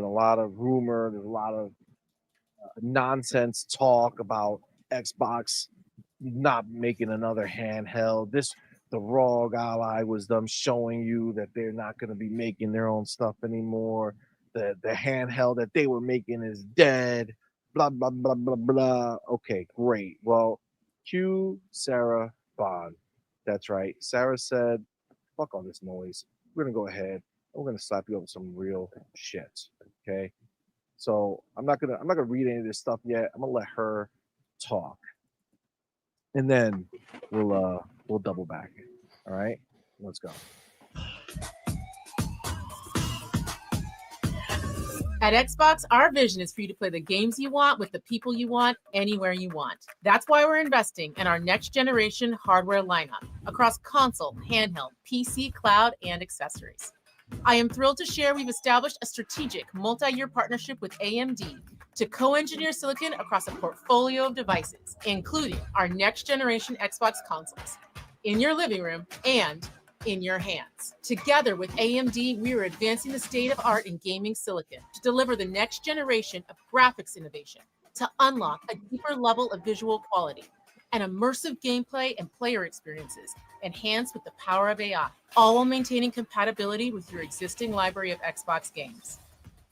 lot of rumor. There's a lot of nonsense talk about Xbox not making another handheld. The ROG Ally was them showing you that they're not going to be making their own stuff anymore. The handheld that they were making is dead. Blah blah blah blah blah. Okay, great. Well, cue Sarah Bond. That's right. Sarah said, "Fuck all this noise. We're gonna go ahead and we're gonna slap you up with some real shit." Okay. So I'm not gonna read any of this stuff yet. I'm gonna let her talk, and then we'll double back. All right, let's go. At Xbox, our vision is for you to play the games you want with the people you want anywhere you want. That's why we're investing in our next generation hardware lineup across console, handheld, PC, cloud, and accessories. I am thrilled to share we've established a strategic multi-year partnership with AMD to co-engineer silicon across a portfolio of devices, including our next generation Xbox consoles, in your living room and in your hands. Together with AMD, we are advancing the state of art in gaming silicon to deliver the next generation of graphics innovation to unlock a deeper level of visual quality and immersive gameplay and player experiences enhanced with the power of AI, all while maintaining compatibility with your existing library of Xbox games.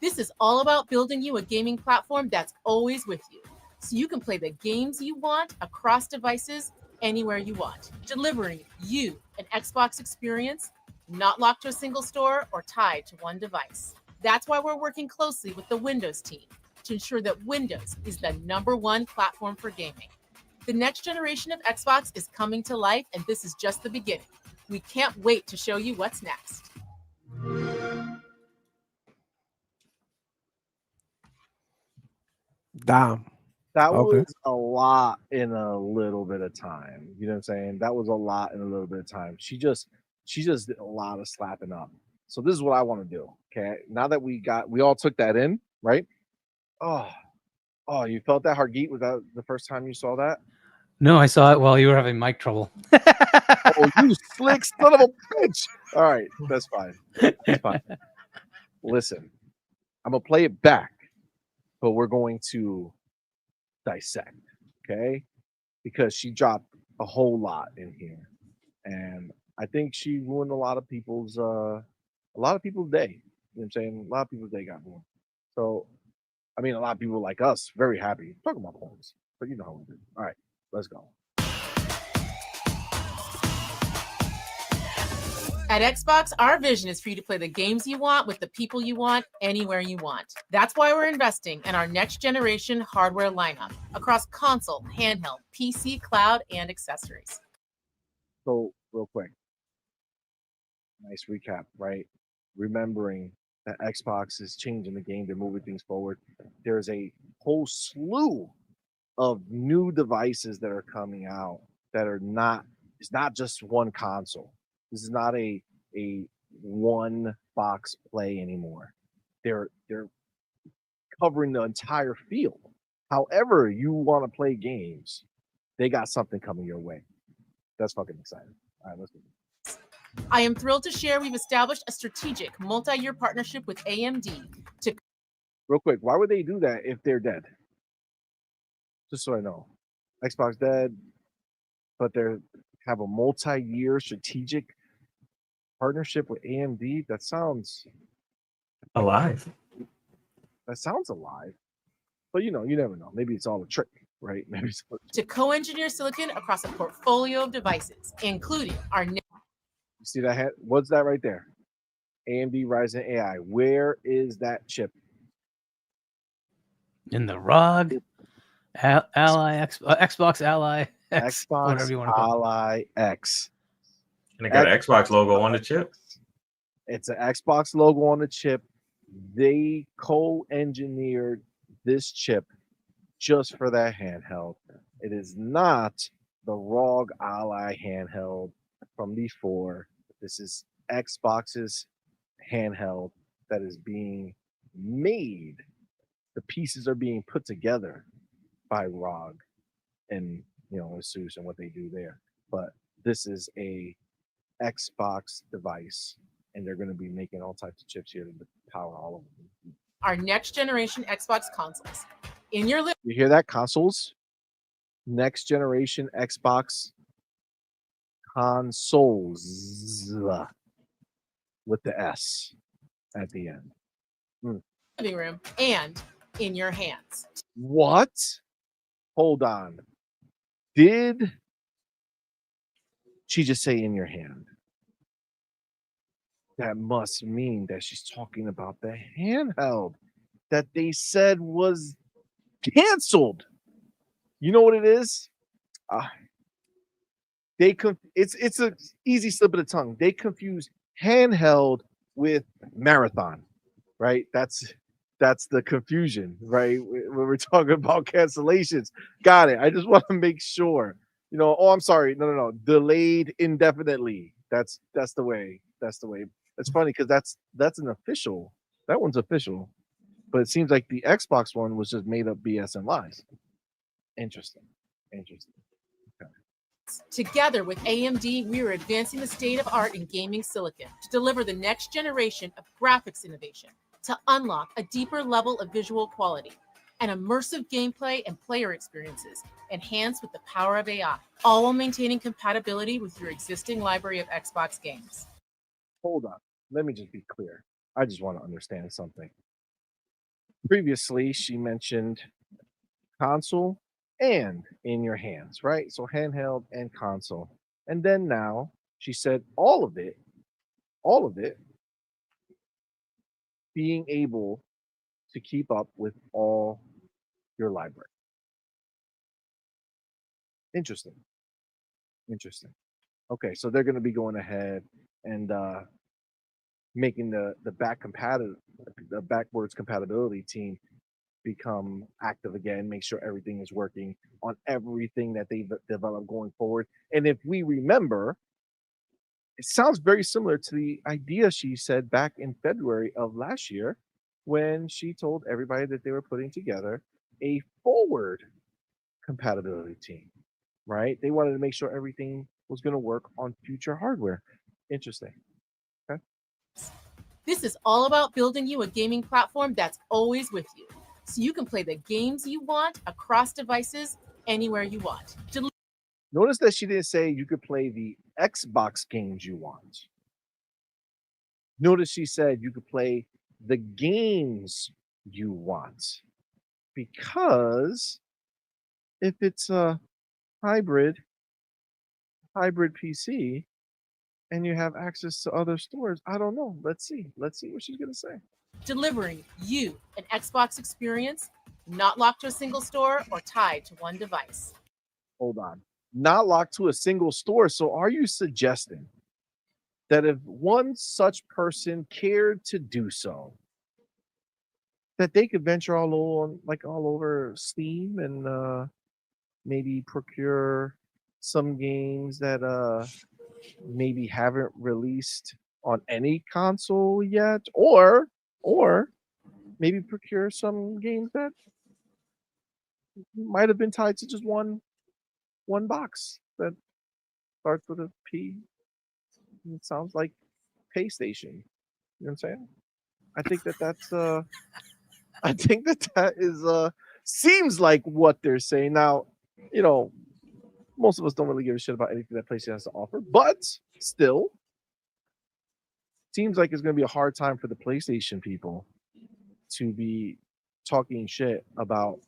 This is all about building you a gaming platform that's always with you, so you can play the games you want across devices anywhere you want, delivering you an Xbox experience not locked to a single store or tied to one device. That's why we're working closely with the Windows team to ensure that Windows is the #1 platform for gaming. The next generation of Xbox is coming to life, and this is just the beginning. We can't wait to show you what's next. Damn. That Okay. was a lot in a little bit of time. You know what I'm saying? That was a lot in a little bit of time. She just did a lot of slapping up. So this is what I want to do. Okay. Now that we all took that in, right? Oh, oh, you felt that Hargeet? Was that the first time you saw that? No, I saw it while you were having mic trouble. Oh, you slick son of a bitch. All right, that's fine. That's fine. Listen, I'm gonna play it back, but we're going to dissect, okay? Because she dropped a whole lot in here, and I think she ruined a lot of people's day. You know what I'm saying? A lot of people's day got ruined. So, I mean, a lot of people like us very happy talking about poems, but you know how we do. All right, let's go. At Xbox, our vision is for you to play the games you want with the people you want anywhere you want. That's why we're investing in our next generation hardware lineup across console, handheld, PC, cloud, and accessories. So, real quick, nice recap, right? Remembering that Xbox is changing the game, they're moving things forward. There's a whole slew of new devices that are coming out that are not, it's not just one console. This is not a one box play anymore. They're covering the entire field. However, you want to play games, they got something coming your way. That's fucking exciting. All right, let's go. I am thrilled to share we've established a strategic multi-year partnership with AMD to Real quick, why would they do that if they're dead? Just so I know. Xbox dead, but they have a multi-year strategic partnership with AMD. That sounds Alive. alive. But you know, you never know. Maybe it's all a trick, right? Maybe it's all a trick. co-engineer silicon across a portfolio of devices, including our You see that head? What's that right there? AMD Ryzen AI. Where is that chip? In the ROG, Xbox Ally X, Xbox whatever you want to call it. Ally X. And it got an Xbox logo on the chip. It's an Xbox logo on the chip. They co-engineered this chip just for that handheld. It is not the ROG Ally handheld from before. This is Xbox's handheld that is being made. The pieces are being put together by ROG and Asus and what they do there. But this is a Xbox device, and they're going to be making all types of chips here to power all of them. our next generation Xbox consoles. In your living You hear that? Consoles? Next generation Xbox consoles with the S at the end. room and in your hands. What? Hold on. Did she just say in your hand? That must mean that she's talking about the handheld that they said was canceled. You know what it is? It's a easy slip of the tongue. They confuse handheld with marathon, right? That's the confusion, right? When we're talking about cancellations. Got it. I just want to make sure. Oh, I'm sorry. No. Delayed indefinitely. That's the way. That's the way. It's funny because that's an official. That one's official. But it seems like the Xbox one was just made up BS and lies. Interesting. Together with AMD, we are advancing the state of art in gaming silicon to deliver the next generation of graphics innovation to unlock a deeper level of visual quality and immersive gameplay and player experiences enhanced with the power of AI, all while maintaining compatibility with your existing library of Xbox games. Hold on. Let me just be clear. I just want to understand something. Previously, she mentioned console and in your hands, right? So handheld and console. And then now she said all of it being able to keep up with all your library. Interesting. Okay, so they're going to be going ahead and making the backwards compatibility team become active again, make sure everything is working on everything that they've developed going forward. And if we remember, it sounds very similar to the idea she said back in February of last year when she told everybody that they were putting together a forward compatibility team, right? They wanted to make sure everything was going to work on future hardware. Interesting. Okay. This is all about building you a gaming platform that's always with you, so you can play the games you want across devices anywhere you want. Notice that she didn't say you could play the Xbox games you want. Notice she said you could play the games you want. Because if it's a hybrid PC and you have access to other stores, I don't know. Let's see what she's going to say. Delivering you an Xbox experience not locked to a single store or tied to one device. Hold on. Not locked to a single store. So are you suggesting that if one such person cared to do so, that they could venture all over Steam and maybe procure some games that maybe haven't released on any console yet, or maybe procure some games that might have been tied to just one box that starts with a P. It sounds like PlayStation. You know what I'm saying? I think that is seems like what they're saying. Now, most of us don't really give a shit about anything that PlayStation has to offer, but still, seems like it's going to be a hard time for the PlayStation people to be talking shit about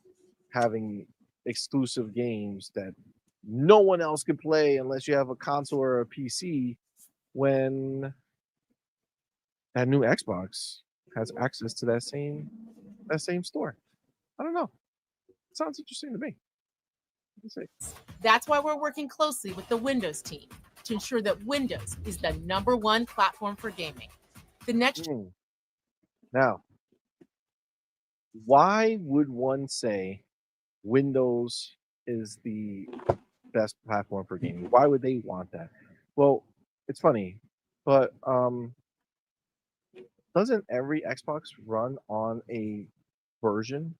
having exclusive games that no one else can play unless you have a console or a PC, when that new Xbox has access to that same store. I don't know. It sounds interesting to me. That's why we're working closely with the Windows team to ensure that Windows is the #1 platform for gaming. The next Now, why would one say Windows is the best platform for gaming? Why would they want that? Well, it's funny, but doesn't every Xbox run on a version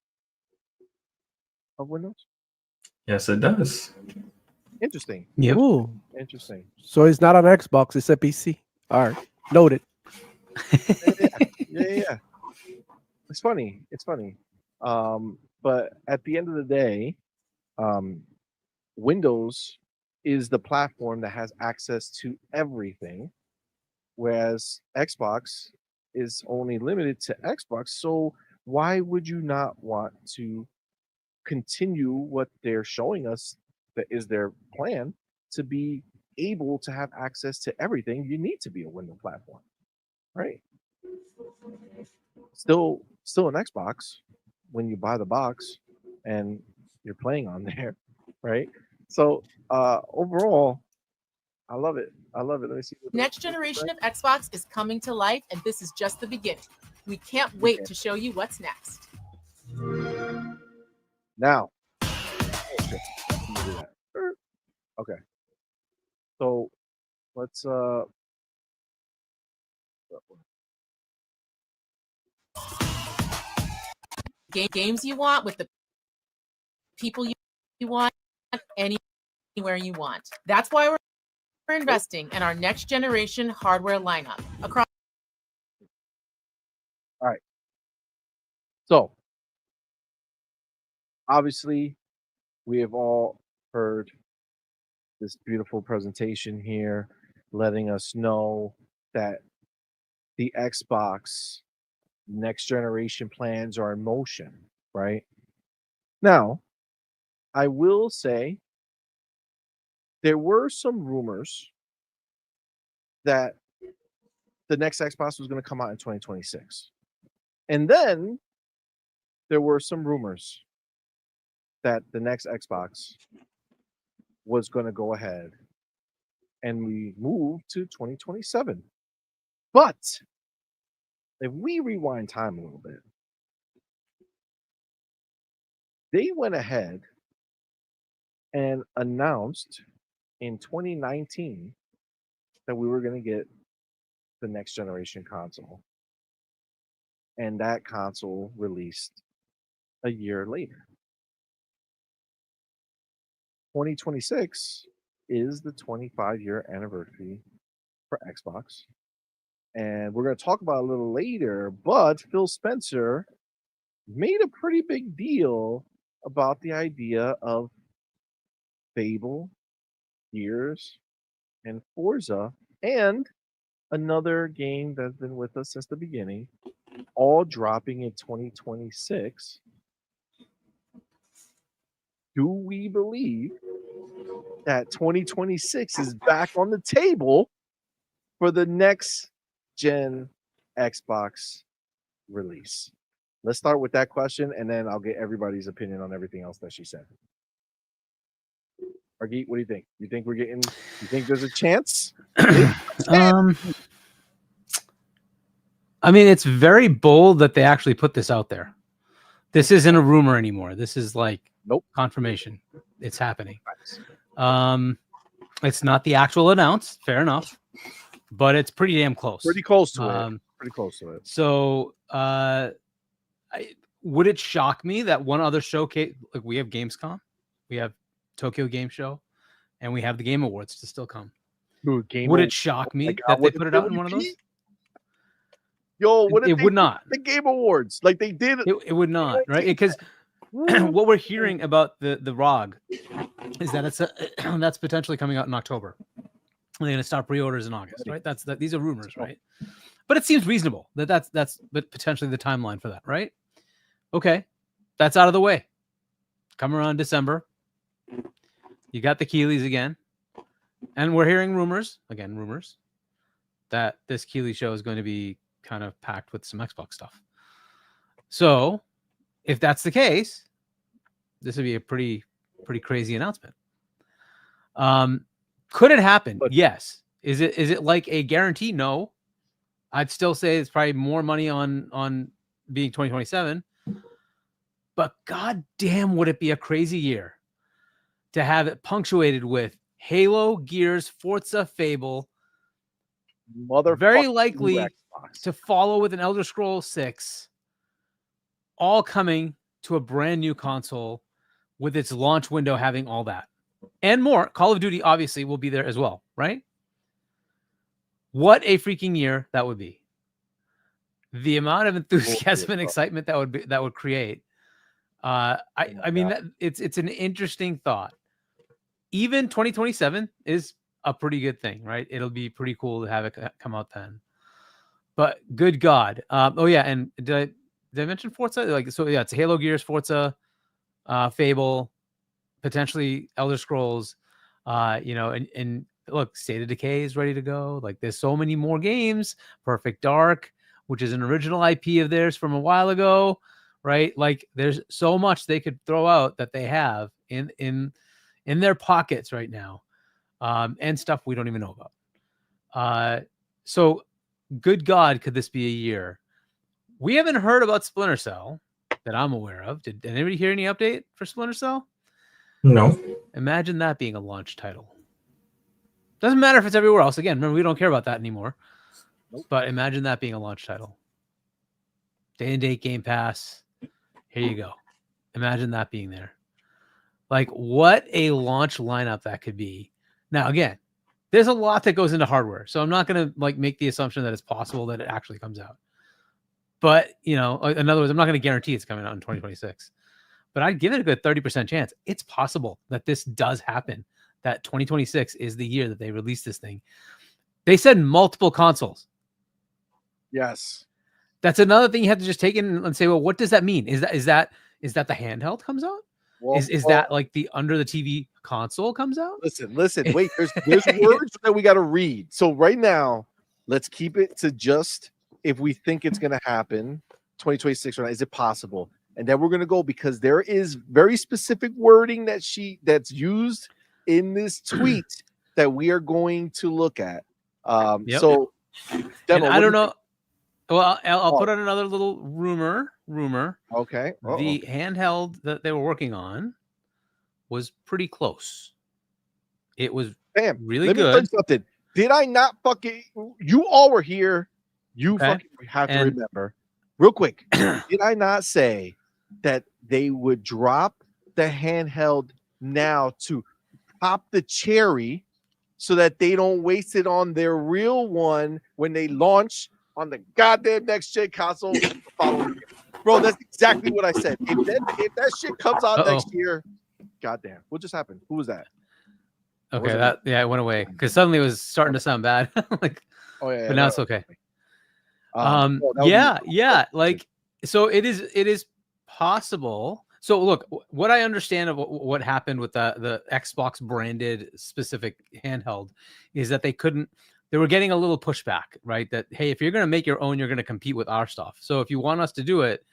of Windows? Yes, it does. Interesting. Yep. Ooh. Interesting. So it's not on Xbox, it's a PC. All right. Noted. Yeah. It's funny. It's funny. But at the end of the day, um, Windows is the platform that has access to everything, whereas Xbox is only limited to Xbox. So why would you not want to continue what they're showing us that is their plan to be able to have access to everything? You need to be a Windows platform, right? Still an Xbox when you buy the box and you're playing on there, right? So overall, I love it. I love it. Let me see. Next generation of Xbox is coming to life, and this is just the beginning. We can't wait to show you what's next. Now, oh, shit. Let me do that. Okay. So let's Games you want with the people you want anywhere you want. That's why we're investing in our next generation hardware lineup across. all right. So obviously we have all heard this beautiful presentation here letting us know that the Xbox next generation plans are in motion, right? Now, I will say there were some rumors that the next Xbox was going to come out in 2026. And then there were some rumors that the next Xbox was going to go ahead and we moved to 2027. But if we rewind time a little bit, they went ahead and announced in 2019 that we were going to get the next generation console. And that console released a year later. 2026 is the 25-year anniversary for Xbox. And we're going to talk about it a little later, but Phil Spencer made a pretty big deal about the idea of Fable, Gears, and Forza, and another game that's been with us since the beginning, all dropping in 2026. Do we believe that 2026 is back on the table for the next gen Xbox release? Let's start with that question, and then I'll get everybody's opinion on everything else that she said. Argeet, what do you think? You think we're getting? You think there's a chance? I mean, it's very bold that they actually put this out there. This isn't a rumor anymore. This is like confirmation. It's happening. It's not the actual announce. Fair enough, but it's pretty damn close. Pretty close to it. Pretty close to it. So, would it shock me that one other showcase, like we have Gamescom, we have Tokyo Game Show, and we have the Game Awards to still come? Dude, would it shock me that they put it out in one of those? Yo, what it would not. The Game Awards, like they did. It would not, right? Because what we're hearing about the ROG is that it's that's potentially coming out in October. They're going to start pre-orders in August, right? These are rumors, right? But it seems reasonable that's but potentially the timeline for that, right? Okay, that's out of the way. Come around December, you got the Keeleys again, and we're hearing rumors that this Keeley show is going to be kind of packed with some Xbox stuff. So, if that's the case, this would be a pretty crazy announcement. Could it happen? Yes. Is it like a guarantee? No. I'd still say it's probably more money on being 2027. But god damn, would it be a crazy year to have it punctuated with Halo, Gears, Forza, Fable, very likely Xbox to follow with an Elder Scrolls 6, all coming to a brand new console with its launch window having all that and more. Call of Duty obviously will be there as well, right? What a freaking year that would be. the amount of enthusiasm and bro. excitement that would create. I mean, that it's an interesting thought. Even 2027 is a pretty good thing, right? It'll be pretty cool to have it come out then. But good God. Oh yeah, and did I mention Forza? Like, so yeah, it's Halo, Gears, Forza, Fable, potentially Elder Scrolls, and look, State of Decay is ready to go. Like, there's so many more games. Perfect Dark, which is an original IP of theirs from a while ago, right? Like, there's so much they could throw out that they have in their pockets right now, and stuff we don't even know about. So, good God, could this be a year? We haven't heard about Splinter Cell that I'm aware of. Did anybody hear any update for Splinter Cell? No. Imagine that being a launch title. Doesn't matter if it's everywhere else. Again, remember, we don't care about that anymore. Nope. But imagine that being a launch title. Day and date Game Pass. Here you go. Imagine that being there. Like, what a launch lineup that could be. Now, again, there's a lot that goes into hardware. So I'm not going to like make the assumption that it's possible that it actually comes out. But, in other words, I'm not going to guarantee it's coming out in 2026. But I'd give it a good 30% chance. It's possible that this does happen, that 2026 is the year that they release this thing. They said multiple consoles. Yes. That's another thing you have to just take in and say, well, what does that mean? Is that the handheld comes out? Well, Is that like the under the TV console comes out? Listen. Wait, there's words that we got to read. So right now, let's keep it to just if we think it's going to happen 2026 or not. Is it possible? And then we're going to go because there is very specific wording that's used in this tweet that we are going to look at. Yep. So and I don't know. Well, I'll put out another little rumor. Okay. The handheld that they were working on was pretty close. It was really let good. Me tell you something. Did I not fucking? You all were here. You fucking have to remember, real quick. Did I not say that they would drop the handheld now to pop the cherry so that they don't waste it on their real one when they launch on the goddamn next gen console? Bro, that's exactly what I said. If that shit comes out next year, goddamn, what just happened? Who was that? Okay, it went away because suddenly it was starting to sound bad. Like, but now it's okay. Like, so it is possible. So look, what I understand of what happened with the Xbox branded specific handheld is that they were getting a little pushback, right? That, hey, if you're going to make your own, you're going to compete with our stuff. So if you want us to do it,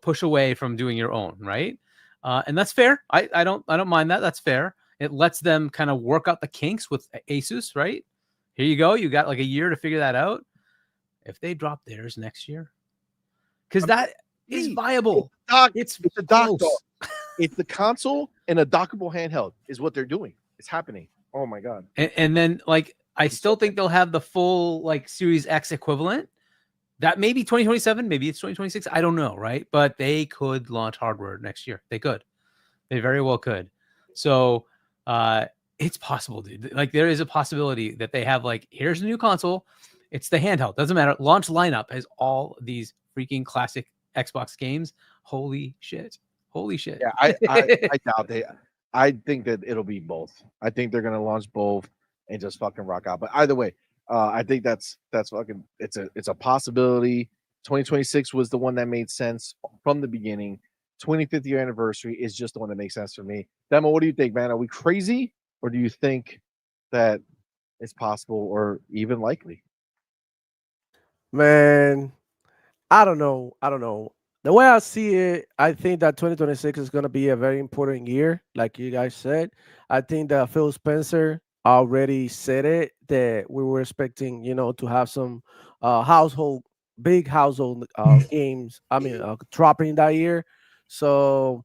push away from doing your own, right? And that's fair. I don't mind that. That's fair. It lets them kind of work out the kinks with Asus, right? Here you go. You got like a year to figure that out. If they drop theirs next year, because that is viable. It's a dock. It's the console and a dockable handheld is what they're doing. It's happening. Oh my god! And then like I still think they'll have the full like Series X equivalent. That may be 2027, maybe it's 2026. I don't know, right? But they could launch hardware next year. They could. They very well could. So it's possible, dude. Like there is a possibility that they have like, here's a new console. It's the handheld. Doesn't matter. Launch lineup has all these freaking classic Xbox games. Holy shit. Yeah, I doubt they. I think that it'll be both. I think they're gonna launch both and just fucking rock out. But either way, I think that's fucking. It's a possibility. 2026 was the one that made sense from the beginning. 25th year anniversary is just the one that makes sense for me. Demo, what do you think, man? Are we crazy, or do you think that it's possible or even likely? Man, I don't know. The way I see it, I think that 2026 is going to be a very important year, like you guys said. I think that Phil Spencer already said it, that we were expecting, to have some big household games. I mean, dropping that year. So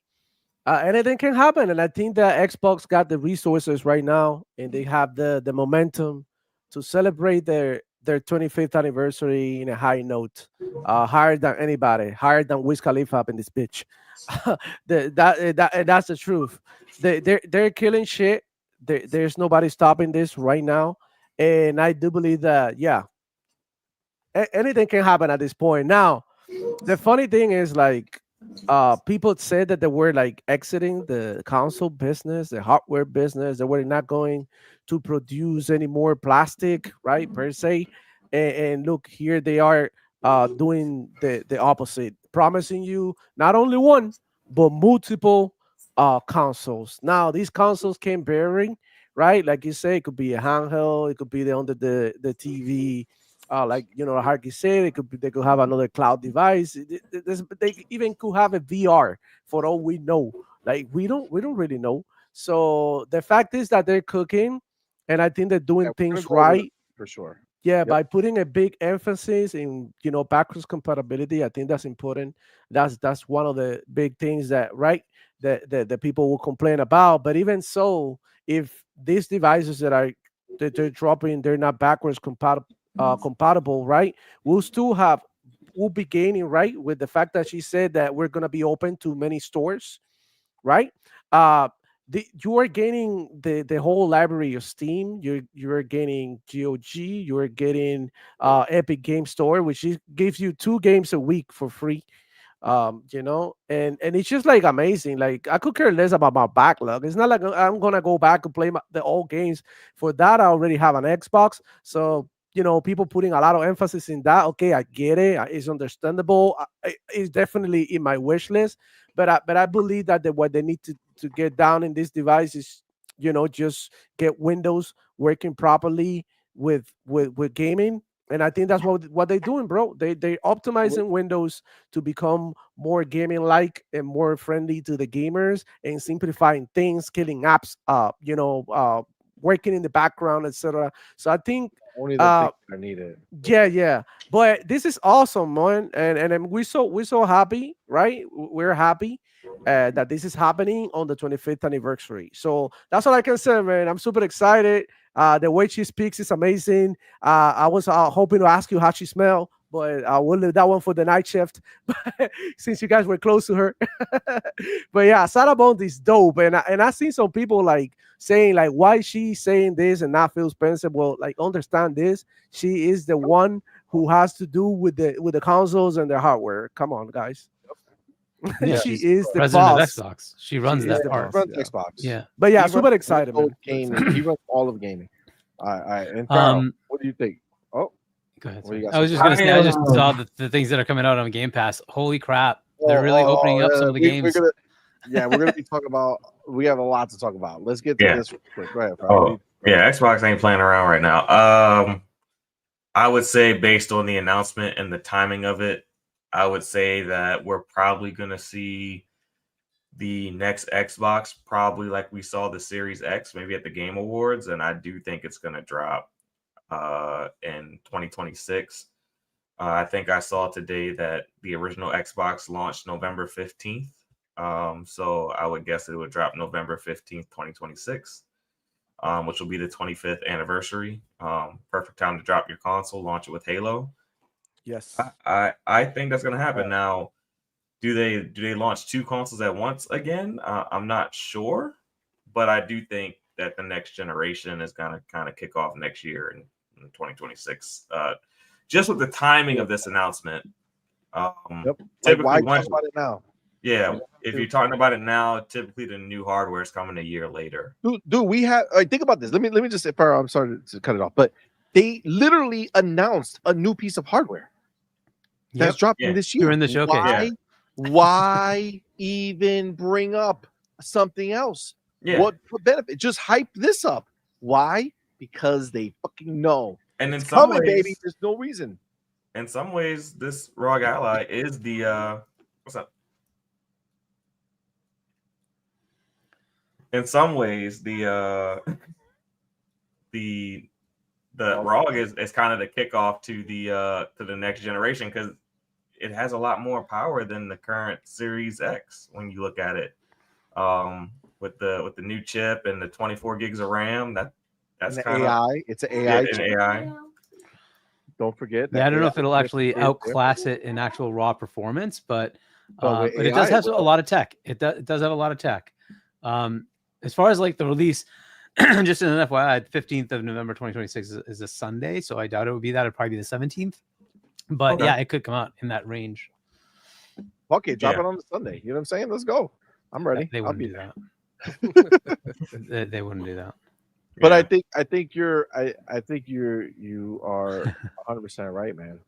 anything can happen, and I think that Xbox got the resources right now, and they have the momentum to celebrate their 25th anniversary in a high note, higher than anybody, higher than Wiz Khalifa up in this bitch. That's the truth. They're killing shit. There's nobody stopping this right now, and I do believe that anything can happen at this point. Now, the funny thing is, like, people said that they were like exiting the console business, the hardware business. They were not going to produce any more plastic, right, per se. And look, here they are doing the opposite, promising you not only one but multiple consoles. Now, these consoles can vary, right? Like you say, it could be a handheld, it could be under the TV, like like you said, it could be, they could have another cloud device. They even could have a VR for all we know. Like we don't really know. So the fact is that they're cooking, and I think they're Yeah, doing we're gonna things go over right. for sure. Yeah, Yep. by putting a big emphasis in backwards compatibility. I think that's important. That's one of the big things that that people will complain about. But even so, if these devices that they're dropping, they're not backwards compatible, right? We'll be gaining, right, with the fact that she said that we're gonna be open to many stores, right? Uh, you are gaining the whole library of Steam. You're gaining GOG. You're getting Epic Game Store, which gives you 2 games a week for free. And it's just like amazing. Like, I could care less about my backlog. It's not like I'm gonna go back and play the old games. For that, I already have an Xbox. So people putting a lot of emphasis in that. Okay, I get it. It's understandable. It's definitely in my wish list. But I believe that what they need to get down in this device is just get Windows working properly with gaming. And I think that's what they're doing, bro. They're optimizing Windows to become more gaming like and more friendly to the gamers, and simplifying things, killing apps, working in the background, etc. So I think Only the uh things that are needed. yeah. But this is awesome, man. And we're so happy, right? We're happy that this is happening on the 25th anniversary. So that's all I can say, man. I'm super excited. The way she speaks is amazing. I was hoping to ask you how she smelled, but I will leave that one for the night shift since you guys were close to her. But yeah, Sarah Bond is dope, and I seen some people like saying like, why she saying this and not Phil Spencer? Well, like, understand this. She is the one who has to do with the consoles and the hardware. Come on, guys. Yeah, She she's is the president boss. of Xbox. She runs is that the He part. boss. runs Yeah. Xbox. Yeah. But yeah, He super runs excited, all man. of gaming. He runs all of gaming. All right. And Um, what do you think? Oh, Go ahead. What do you Sorry. got I was so just far? gonna say, I just saw the things that are coming out on Game Pass. Holy crap! They're really opening up some of the games. We're gonna be talking about. We have a lot to talk about. Let's get to Yeah. this real quick. Go ahead, Frank. Oh, yeah. Xbox ain't playing around right now. I would say, based on the announcement and the timing of it, I would say that we're probably gonna see the next Xbox, probably like we saw the Series X, maybe at the Game Awards, and I do think it's gonna drop in 2026. I think I saw today that the original Xbox launched November 15th. So I would guess it would drop November 15th, 2026, which will be the 25th anniversary. Perfect time to drop your console, launch it with Halo. Yes. I think that's going to happen. Now, do they launch 2 consoles at once again? I'm not sure, but I do think that the next generation is going to kind of kick off next year in 2026. Just with the timing of this announcement. Like, why talk about it now? Yeah, if you're talking about it now, typically the new hardware is coming a year later. Dude, we have. Think about this. Let me just say, Farrah, I'm sorry to cut it off, but they literally announced a new piece of hardware that's dropping this year during the showcase. Why even bring up something else? Yeah. What benefit? Just hype this up. Why? Because they fucking know. And in It's some coming, ways, baby. There's no reason. In some ways, this ROG Ally is the what's up? In some ways, the ROG is kind of the kickoff to the next generation, because it has a lot more power than the current Series X when you look at it. With the new chip and the 24 gigs of RAM, that's kind of AI. It's an AI. an AI. Don't forget. Yeah, I don't know if it'll actually outclass it in actual raw performance, but it does have a lot of tech. It does have a lot of tech. As far as like the release, just an FYI, 15th of November 2026 is a Sunday, so I doubt it would be that. It'd probably be the 17th. But Okay. yeah, it could come out in that range. Fuck it, drop Yeah. it on the Sunday. You know what I'm saying? Let's go. I'm ready. They I'll wouldn't be do there. that. They wouldn't do that. But Yeah. I think you are 100% right, man.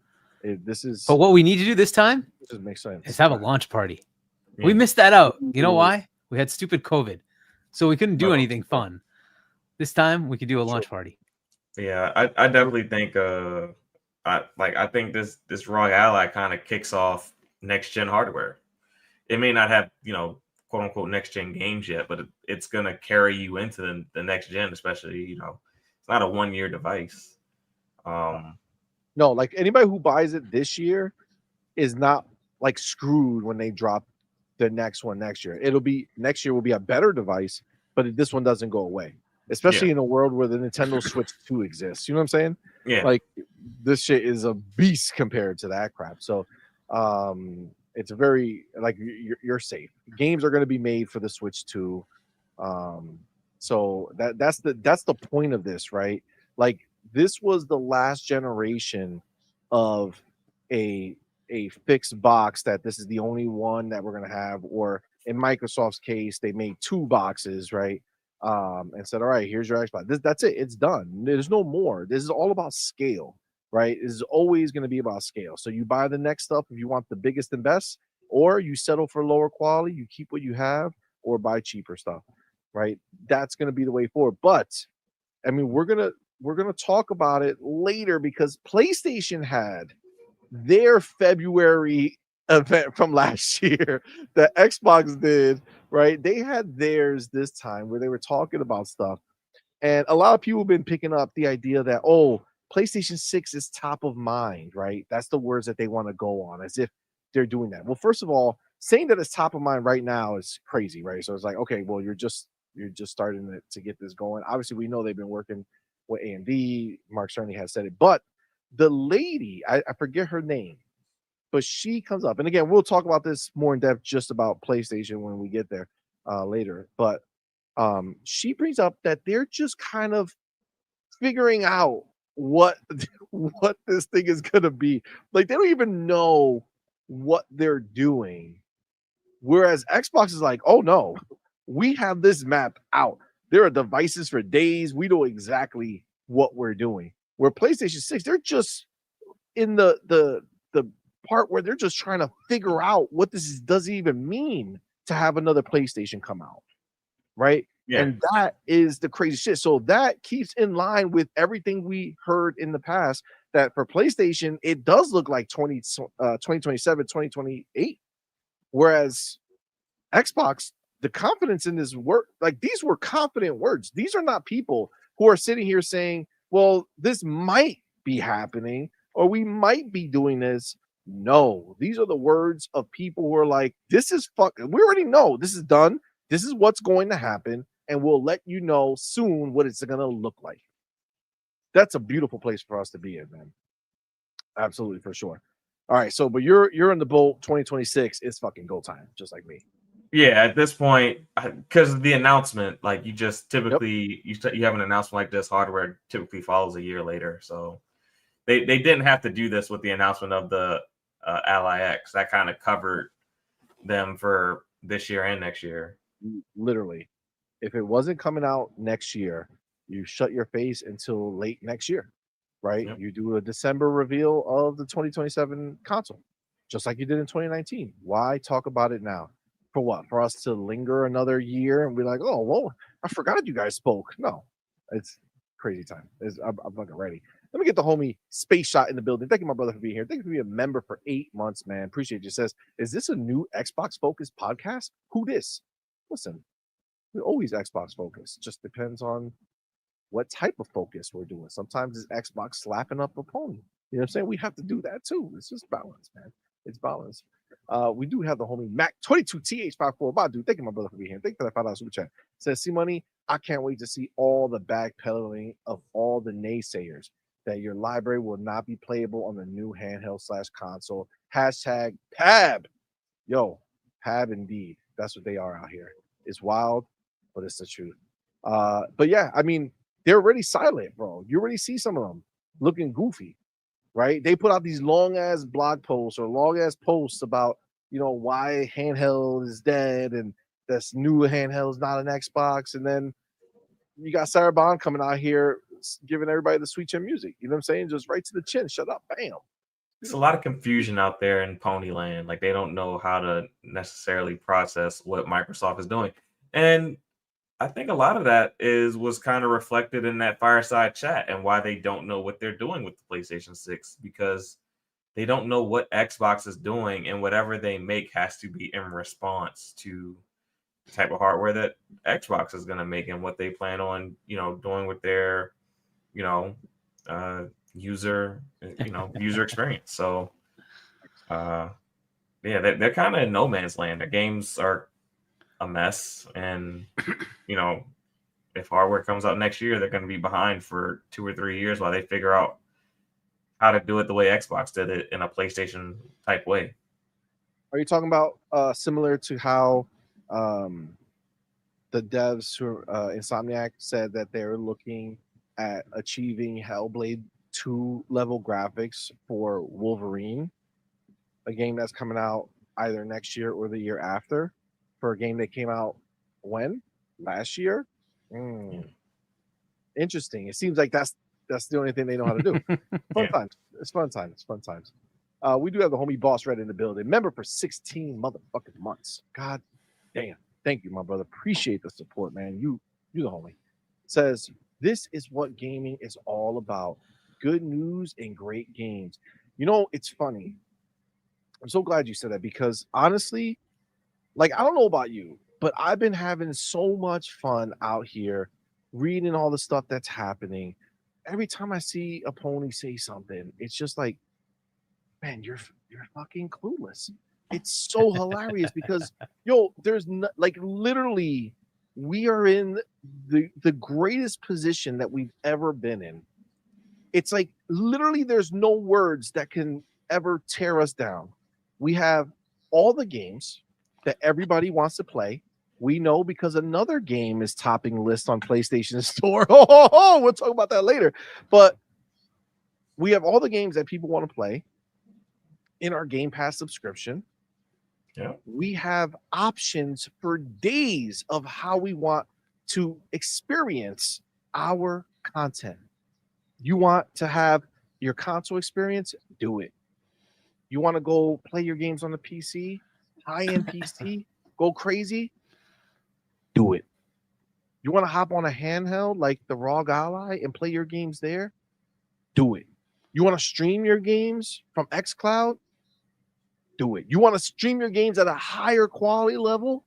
This But what we need to do this time just makes sense. is have a launch party. Yeah. We missed that out. You know Ooh. why? We had stupid COVID, so we couldn't do Oh, anything fun. This time we could do a Sure. launch party. Yeah, I definitely think I think this ROG Ally kind of kicks off next gen hardware. It may not have, quote unquote next gen games yet, but it's gonna carry you into the next gen, especially, it's not a 1 year device. No, like anybody who buys it this year is not like screwed when they drop the next one next year. Next year will be a better device, but this one doesn't go away. Especially in a world where the Nintendo Switch 2 exists. You know what I'm saying? Yeah. Like this shit is a beast compared to that crap. So it's very like you're safe. Games are going to be made for the Switch 2. So that's the point of this, right? Like this was the last generation of a fixed box that this is the only one that we're going to have, or in Microsoft's case they made 2 boxes, right? And said, all right, here's your Xbox. That's it. It's done. There's no more. This is all about scale, right? This is always going to be about scale. So you buy the next stuff if you want the biggest and best, or you settle for lower quality, you keep what you have, or buy cheaper stuff, right? That's going to be the way forward. But I mean, we're gonna talk about it later because PlayStation had their February event from last year that Xbox did, right? They had theirs this time where they were talking about stuff. And a lot of people have been picking up the idea that, oh, PlayStation 6 is top of mind, right? That's the words that they want to go on as if they're doing that. Well, first of all, saying that it's top of mind right now is crazy, right? So it's like, okay, well, you're just starting to get this going. Obviously, we know they've been working with AMD. Mark Cerny has said it, but the lady, I forget her name, but she comes up, and again, we'll talk about this more in depth just about PlayStation when we get there later. But she brings up that they're just kind of figuring out what this thing is gonna be. Like they don't even know what they're doing. Whereas Xbox is like, oh no, we have this map out. There are devices for days. We know exactly what we're doing. Where PlayStation 6, they're just in the part where they're just trying to figure out what does even mean to have another PlayStation come out, right? Yeah. And that is the crazy shit. So that keeps in line with everything we heard in the past that for PlayStation, it does look like 2027, 2028. Whereas Xbox, the confidence in this word, like these were confident words. These are not people who are sitting here saying, well, this might be happening or we might be doing this. No, these are the words of people who are like, this is fucking, we already know this is done. This is what's going to happen. And we'll let you know soon what it's going to look like. That's a beautiful place for us to be in, man. Absolutely, for sure. All right, so but you're in the boat. 2026 is fucking go time, just like me. Yeah, at this point, because the announcement, like you just typically you have an announcement like this, hardware typically follows a year later. So they didn't have to do this with the announcement of the Ally X. That kind of covered them for this year and next year. Literally, if it wasn't coming out next year, you shut your face until late next year, right? Yep. You do a December reveal of the 2027 console, just like you did in 2019. Why talk about it now? For what? For us to linger another year and be like, oh, well, I forgot you guys spoke. No, it's crazy time. I'm fucking ready. Let me get the homie Space Shot in the building. Thank you, my brother, for being here. Thank you for being a member for 8 months, man. Appreciate you. Says, is this a new Xbox focused podcast? Who this? Listen, we're always Xbox focused. Just depends on what type of focus we're doing. Sometimes it's Xbox slapping up a pony. You know what I'm saying? We have to do that too. It's just balance, man. It's balance. We do have the homie Mac22TH54. Badu, thank you, my brother, for being here. Thank you for that $5 super chat. Says, CMoney, I can't wait to see all the backpedaling of all the naysayers that your library will not be playable on the new handheld / console. Hashtag PAB. Yo, PAB indeed. That's what they are out here. It's wild, but it's the truth. But yeah, I mean, they're already silent, bro. You already see some of them looking goofy, right? They put out these long ass blog posts or long ass posts about, why handheld is dead and this new handheld is not an Xbox. And then you got Sarah Bond coming out here giving everybody the sweet chin music. You know what I'm saying? Just right to the chin. Shut up. Bam. There's a lot of confusion out there in Ponyland. Like they don't know how to necessarily process what Microsoft is doing. And I think a lot of that was kind of reflected in that fireside chat and why they don't know what they're doing with the PlayStation 6, because they don't know what Xbox is doing, and whatever they make has to be in response to the type of hardware that Xbox is going to make and what they plan on, doing with their, user experience. So, they're kind of in no man's land. Their games are a mess, and if hardware comes out next year, they're going to be behind for 2 or 3 years while they figure out how to do it the way Xbox did it, in a PlayStation type way. Are you talking about similar to how the devs who Insomniac said that they're looking at achieving Hellblade 2 level graphics for Wolverine, a game that's coming out either next year or the year after, for a game that came out when? Last year? Interesting. It seems like that's the only thing they know how to do. Fun times. It's fun times. We do have the homie Boss Red in the building. Member for 16 motherfucking months. God damn. Thank you, my brother. Appreciate the support, man. You the homie. Says, this is what gaming is all about. Good news and great games. It's funny. I'm so glad you said that, because honestly, like, I don't know about you, but I've been having so much fun out here reading all the stuff that's happening. Every time I see a pony say something, it's just like, man, you're fucking clueless. It's so hilarious because there's like, literally, we are in the greatest position that we've ever been in. It's like, literally, there's no words that can ever tear us down. We have all the games that everybody wants to play. We know because another game is topping lists on PlayStation Store. We'll talk about that later. But we have all the games that people want to play in our Game Pass subscription. Yeah. We have options for days of how we want to experience our content. You want to have your console experience? Do it. You want to go play your games on the PC, high-end PC, go crazy? Do it. You want to hop on a handheld like the ROG Ally and play your games there? Do it. You want to stream your games from xCloud? Do it. You want to stream your games at a higher quality level?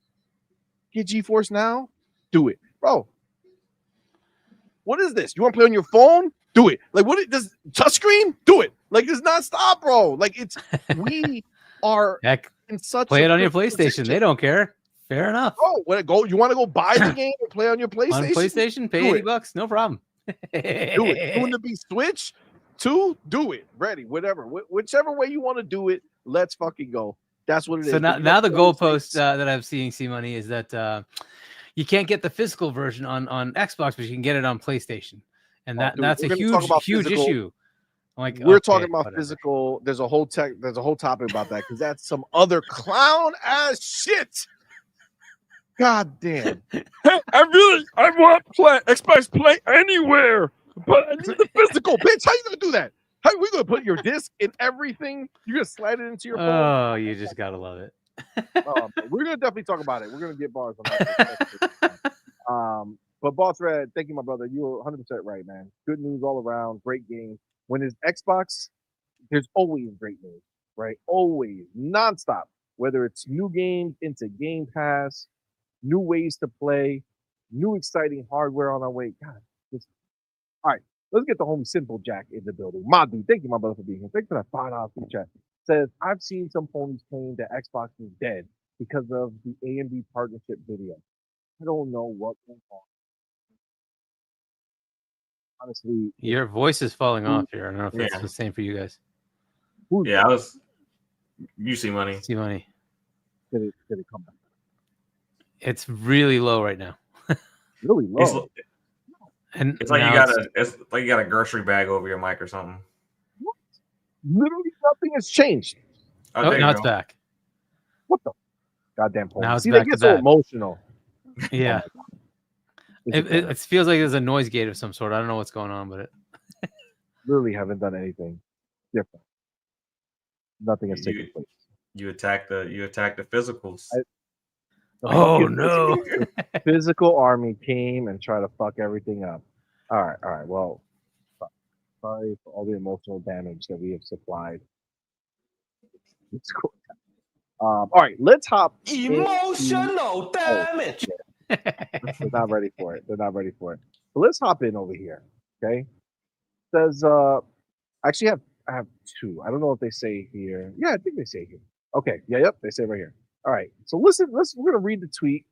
Get GeForce Now? Do it. Bro, what is this? You want to play on your phone? Do it. Like, what does touchscreen? Do it. Like, it's not stop, bro. Like, we are in such play it on your PlayStation. They don't care. Fair enough. Oh, you want to go buy the game and play on your PlayStation? On PlayStation, pay $80, no problem. Do it. You want to be Switch too? Do it. Ready, whatever. Whichever way you want to do it, let's fucking go. That's what it is. So now the goalpost that I'm seeing, CMoney, is that you can't get the physical version on Xbox, but you can get it on PlayStation, and that's a huge issue. Like, we're talking about physical. There's a whole topic about that, because that's some other clown ass shit. God damn. I want Xbox Play Anywhere, but I need the physical. Bitch, how you gonna do that? How are we gonna put your disc in everything? You're gonna slide it into your phone? Oh, you just gotta love it. We're gonna definitely talk about it. We're gonna get bars on that. But Boss Red, thank you, my brother. You're 100% right, man. Good news all around. Great game. When it's Xbox, there's always great news, right? Always, nonstop. Whether it's new games into Game Pass, new ways to play, new exciting hardware on our way. God, all right. Let's get the homie Simple Jack in the building. My dude, thank you, my brother, for being here. Thanks for that $5 super chat. Says, I've seen some ponies claim that Xbox is dead because of the AMD partnership video. I don't know what went on. Honestly, your voice is falling off here. I don't know if it's the same for you guys. You see money. CMoney. Did it come back? It's really low right now. Really low. It's like you got a grocery bag over your mic or something. What? Literally nothing has changed. Oh, Oh, there you now it's go. back. What the goddamn Pony? Now it's See, they back to get so back. emotional. Yeah. It's a camera. It feels like there's a noise gate of some sort. I don't know what's going on, but Literally haven't done anything different. Nothing has taken You place. you attack the physicals. The oh fucking no. physical army came and tried to fuck everything up. All right. Well, sorry for all the emotional damage that we have supplied. It's cool. All right, let's hop. Emotional damage. They're not ready for it. They're not ready for it. But let's hop in over here. Okay. Says actually I have two. I don't know if they say here. Yeah, I think they say here. Okay. Yeah, yep, they say right here. All right. So listen, we're gonna read the tweet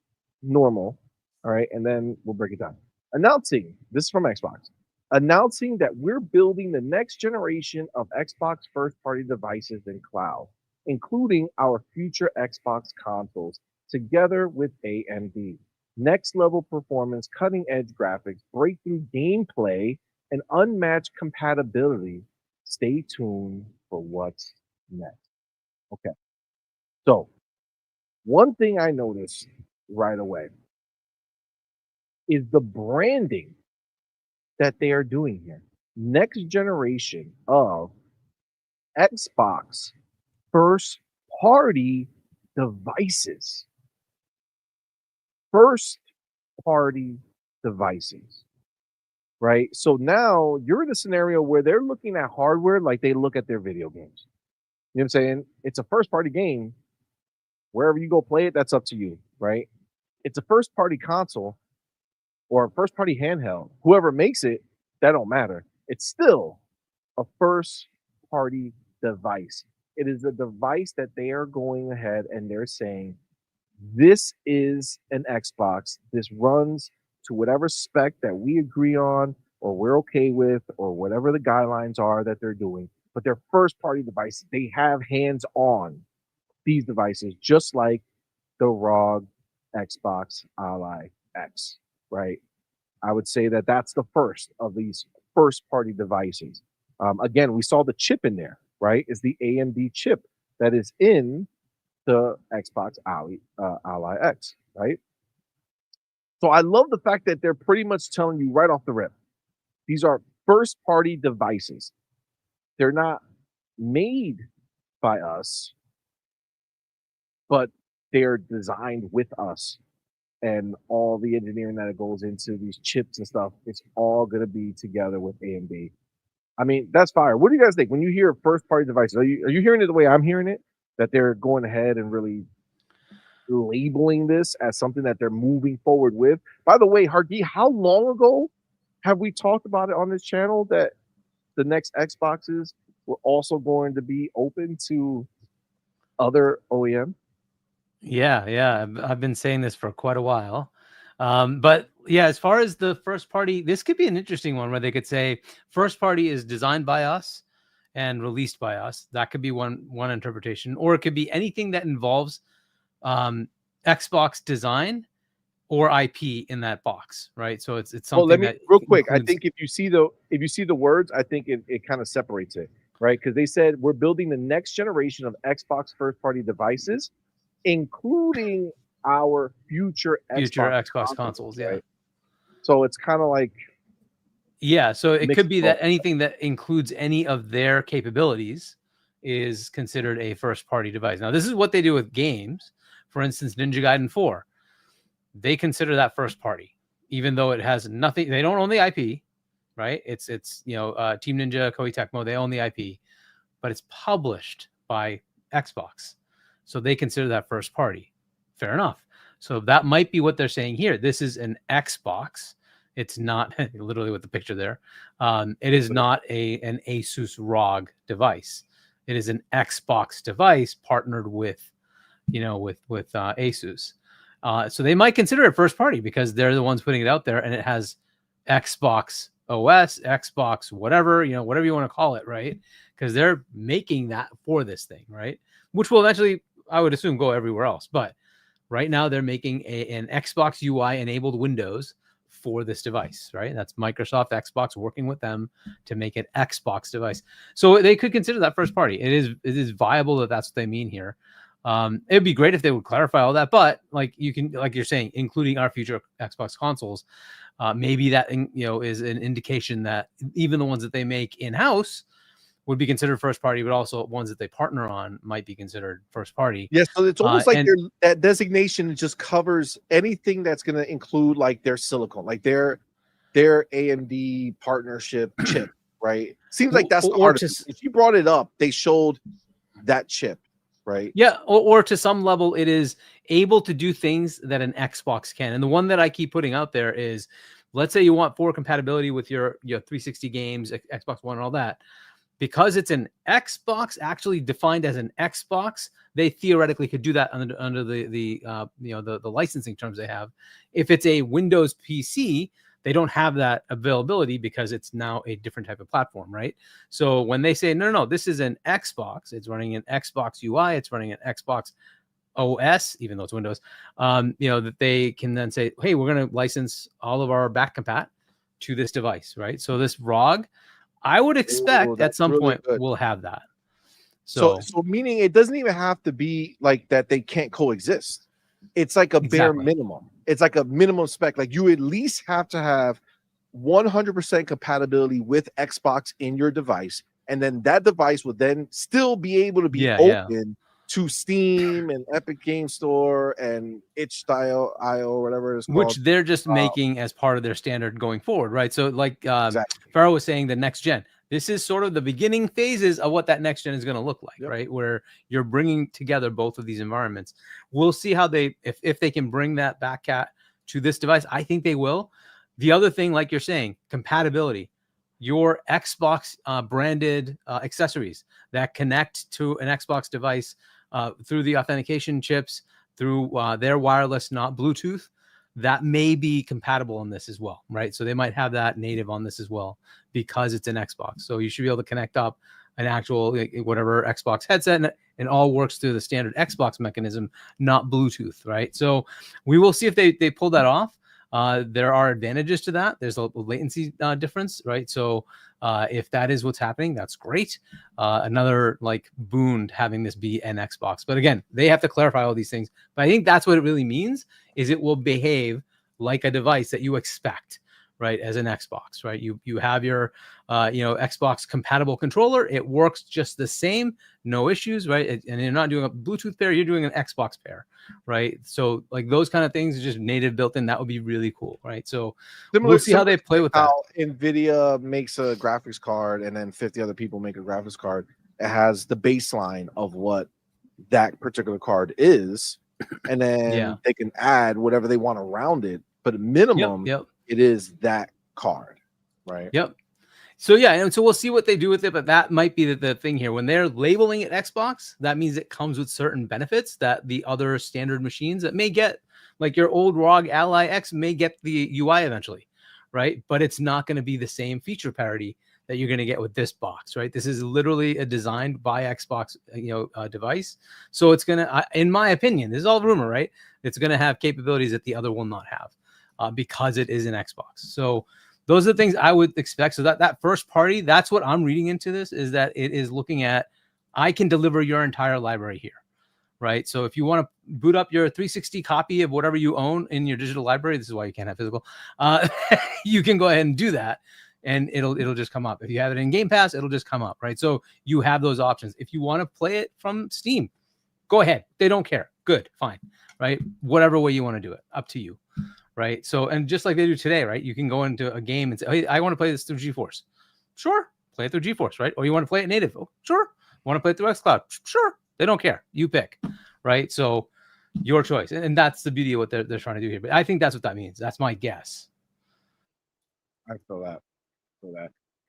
normal. All right, and then we'll break it down. Announcing, this is from Xbox. Announcing that we're building the next generation of Xbox first-party devices and cloud, including our future Xbox consoles, together with AMD. Next level performance, cutting edge graphics, breakthrough gameplay, and unmatched compatibility. Stay tuned for what's next. Okay. So, one thing I noticed right away is the branding that they are doing here. Next generation of Xbox first party devices. First party devices. Right? So now you're in a scenario where they're looking at hardware like they look at their video games. You know what I'm saying? It's a first party game. Wherever you go play it, that's up to you, right? It's a first party console or a first party handheld. Whoever makes it, that don't matter. It's still a first party device. It is a device that they are going ahead and they're saying, this is an Xbox. This runs to whatever spec that we agree on or we're okay with or whatever the guidelines are that they're doing. But they're first party devices. They have hands on these devices, just like the ROG Xbox Ally X, right? I would say that that's the first of these first party devices. Again, we saw the chip in there, right? Is the AMD chip that is in the Xbox Ally X, right? So I love the fact that they're pretty much telling you right off the rip, these are first party devices. They're not made by us, but they're designed with us. And all the engineering that it goes into these chips and stuff, it's all going to be together with AMD. I mean, that's fire. What do you guys think when you hear first party devices? Are you hearing it the way I'm hearing it? That they're going ahead and really labeling this as something that they're moving forward with. By the way, Hargi, how long ago have we talked about it on this channel that the next Xboxes were also going to be open to other OEM? Yeah. I've been saying this for quite a while. But yeah, as far as the first party, this could be an interesting one where they could say first party is designed by us and released by us. That could be one interpretation, or it could be anything that involves Xbox design or IP in that box, right? So it's something. Well, let me that real quick. includes... I think if you see the words, I think it kind of separates it, right? Because they said we're building the next generation of Xbox first party devices, including our future Xbox consoles, yeah. Right? So it's kind of like, yeah. So it could be that both. anything that includes any of their capabilities is considered a first party device. Now, this is what they do with games. For instance, Ninja Gaiden 4, they consider that first party, even though it has nothing. They don't own the IP, right? It's Team Ninja, Koei Tecmo, they own the IP, but it's published by Xbox, so they consider that first party. Fair enough. So that might be what they're saying here. This is an Xbox. It's not literally with the picture there. It is not an Asus ROG device. It is an Xbox device partnered with Asus. So they might consider it first party because they're the ones putting it out there, and it has Xbox OS, Xbox, whatever you want to call it, right? Because they're making that for this thing, right? Which will eventually, I would assume, go everywhere else. But right now they're making an Xbox UI enabled Windows for this device, right? That's Microsoft Xbox working with them to make an Xbox device. So they could consider that first party. It is viable that that's what they mean here. It'd be great if they would clarify all that, but like you're saying, including our future Xbox consoles, maybe that is an indication that even the ones that they make in-house would be considered first party, but also ones that they partner on might be considered first party. Yeah, so it's almost like that designation just covers anything that's going to include like their silicon, like their AMD partnership chip, right? Seems like that's the hardest. If you brought it up, they showed that chip, right? Yeah, or to some level, it is able to do things that an Xbox can. And the one that I keep putting out there is, let's say you want forward compatibility with your 360 games, Xbox One, and all that. Because it's an Xbox, actually defined as an Xbox, they theoretically could do that under the licensing terms they have. If it's a Windows PC, they don't have that availability because it's now a different type of platform, right? So when they say no, this is an Xbox, it's running an Xbox UI, it's running an Xbox OS, even though it's Windows, that they can then say, hey, we're going to license all of our back compat to this device, right? So this ROG, I would expect at some point we'll have that. So meaning it doesn't even have to be like that they can't coexist. It's like a bare minimum. It's like a minimum spec. Like you at least have to have 100% compatibility with Xbox in your device, and then that device will then still be able to be open to Steam and Epic Game Store and itch.io, whatever it's called. Which they're just making as part of their standard going forward, right? So like Farrell was saying, the next gen. This is sort of the beginning phases of what that next gen is going to look like, right? Where you're bringing together both of these environments. We'll see how if they can bring that back to this device. I think they will. The other thing, like you're saying, compatibility. Your Xbox branded accessories that connect to an Xbox device through the authentication chips, through their wireless, not Bluetooth, that may be compatible on this as well, right? So they might have that native on this as well because it's an Xbox. So you should be able to connect up an actual whatever Xbox headset, and all works through the standard Xbox mechanism, not Bluetooth, right? So we will see if they pull that off. There are advantages to that. There's a latency difference, right? So if that is what's happening, that's great. Another like boon having this be an Xbox. But again, they have to clarify all these things. But I think that's what it really means, is it will behave like a device that you expect, right? As an Xbox, right? You have your Xbox compatible controller. It works just the same, no issues, right? And you're not doing a Bluetooth pair, you're doing an Xbox pair, right? So like those kind of things are just native built in. That would be really cool, right? So we'll see how they play with that. How NVIDIA makes a graphics card and then 50 other people make a graphics card. It has the baseline of what that particular card is, and then they can add whatever they want around it. But at minimum, it is that card, right? Yep. So and so we'll see what they do with it, but that might be the thing here. When they're labeling it Xbox, that means it comes with certain benefits that the other standard machines that may get, like your old ROG Ally X may get the UI eventually, right? But it's not going to be the same feature parity that you're going to get with this box, right? This is literally a designed by Xbox, device. So it's going to, in my opinion, this is all rumor, right? It's going to have capabilities that the other will not have because it is an Xbox. So those are the things I would expect. So that first party, that's what I'm reading into this, is that it is looking at, I can deliver your entire library here, right? So if you want to boot up your 360 copy of whatever you own in your digital library, this is why you can't have physical, you can go ahead and do that, and it'll just come up. If you have it in Game Pass, it'll just come up, right? So you have those options. If you want to play it from Steam, go ahead. They don't care. Good, fine, right? Whatever way you want to do it, up to you. Right. So, and just like they do today, right? You can go into a game and say, hey, I want to play this through GeForce. Sure. Play it through GeForce, right? Or you want to play it native. Oh, sure. Want to play it through xCloud? Sure. They don't care. You pick. Right. So your choice. And that's the beauty of what they're trying to do here. But I think that's what that means. That's my guess. I feel that.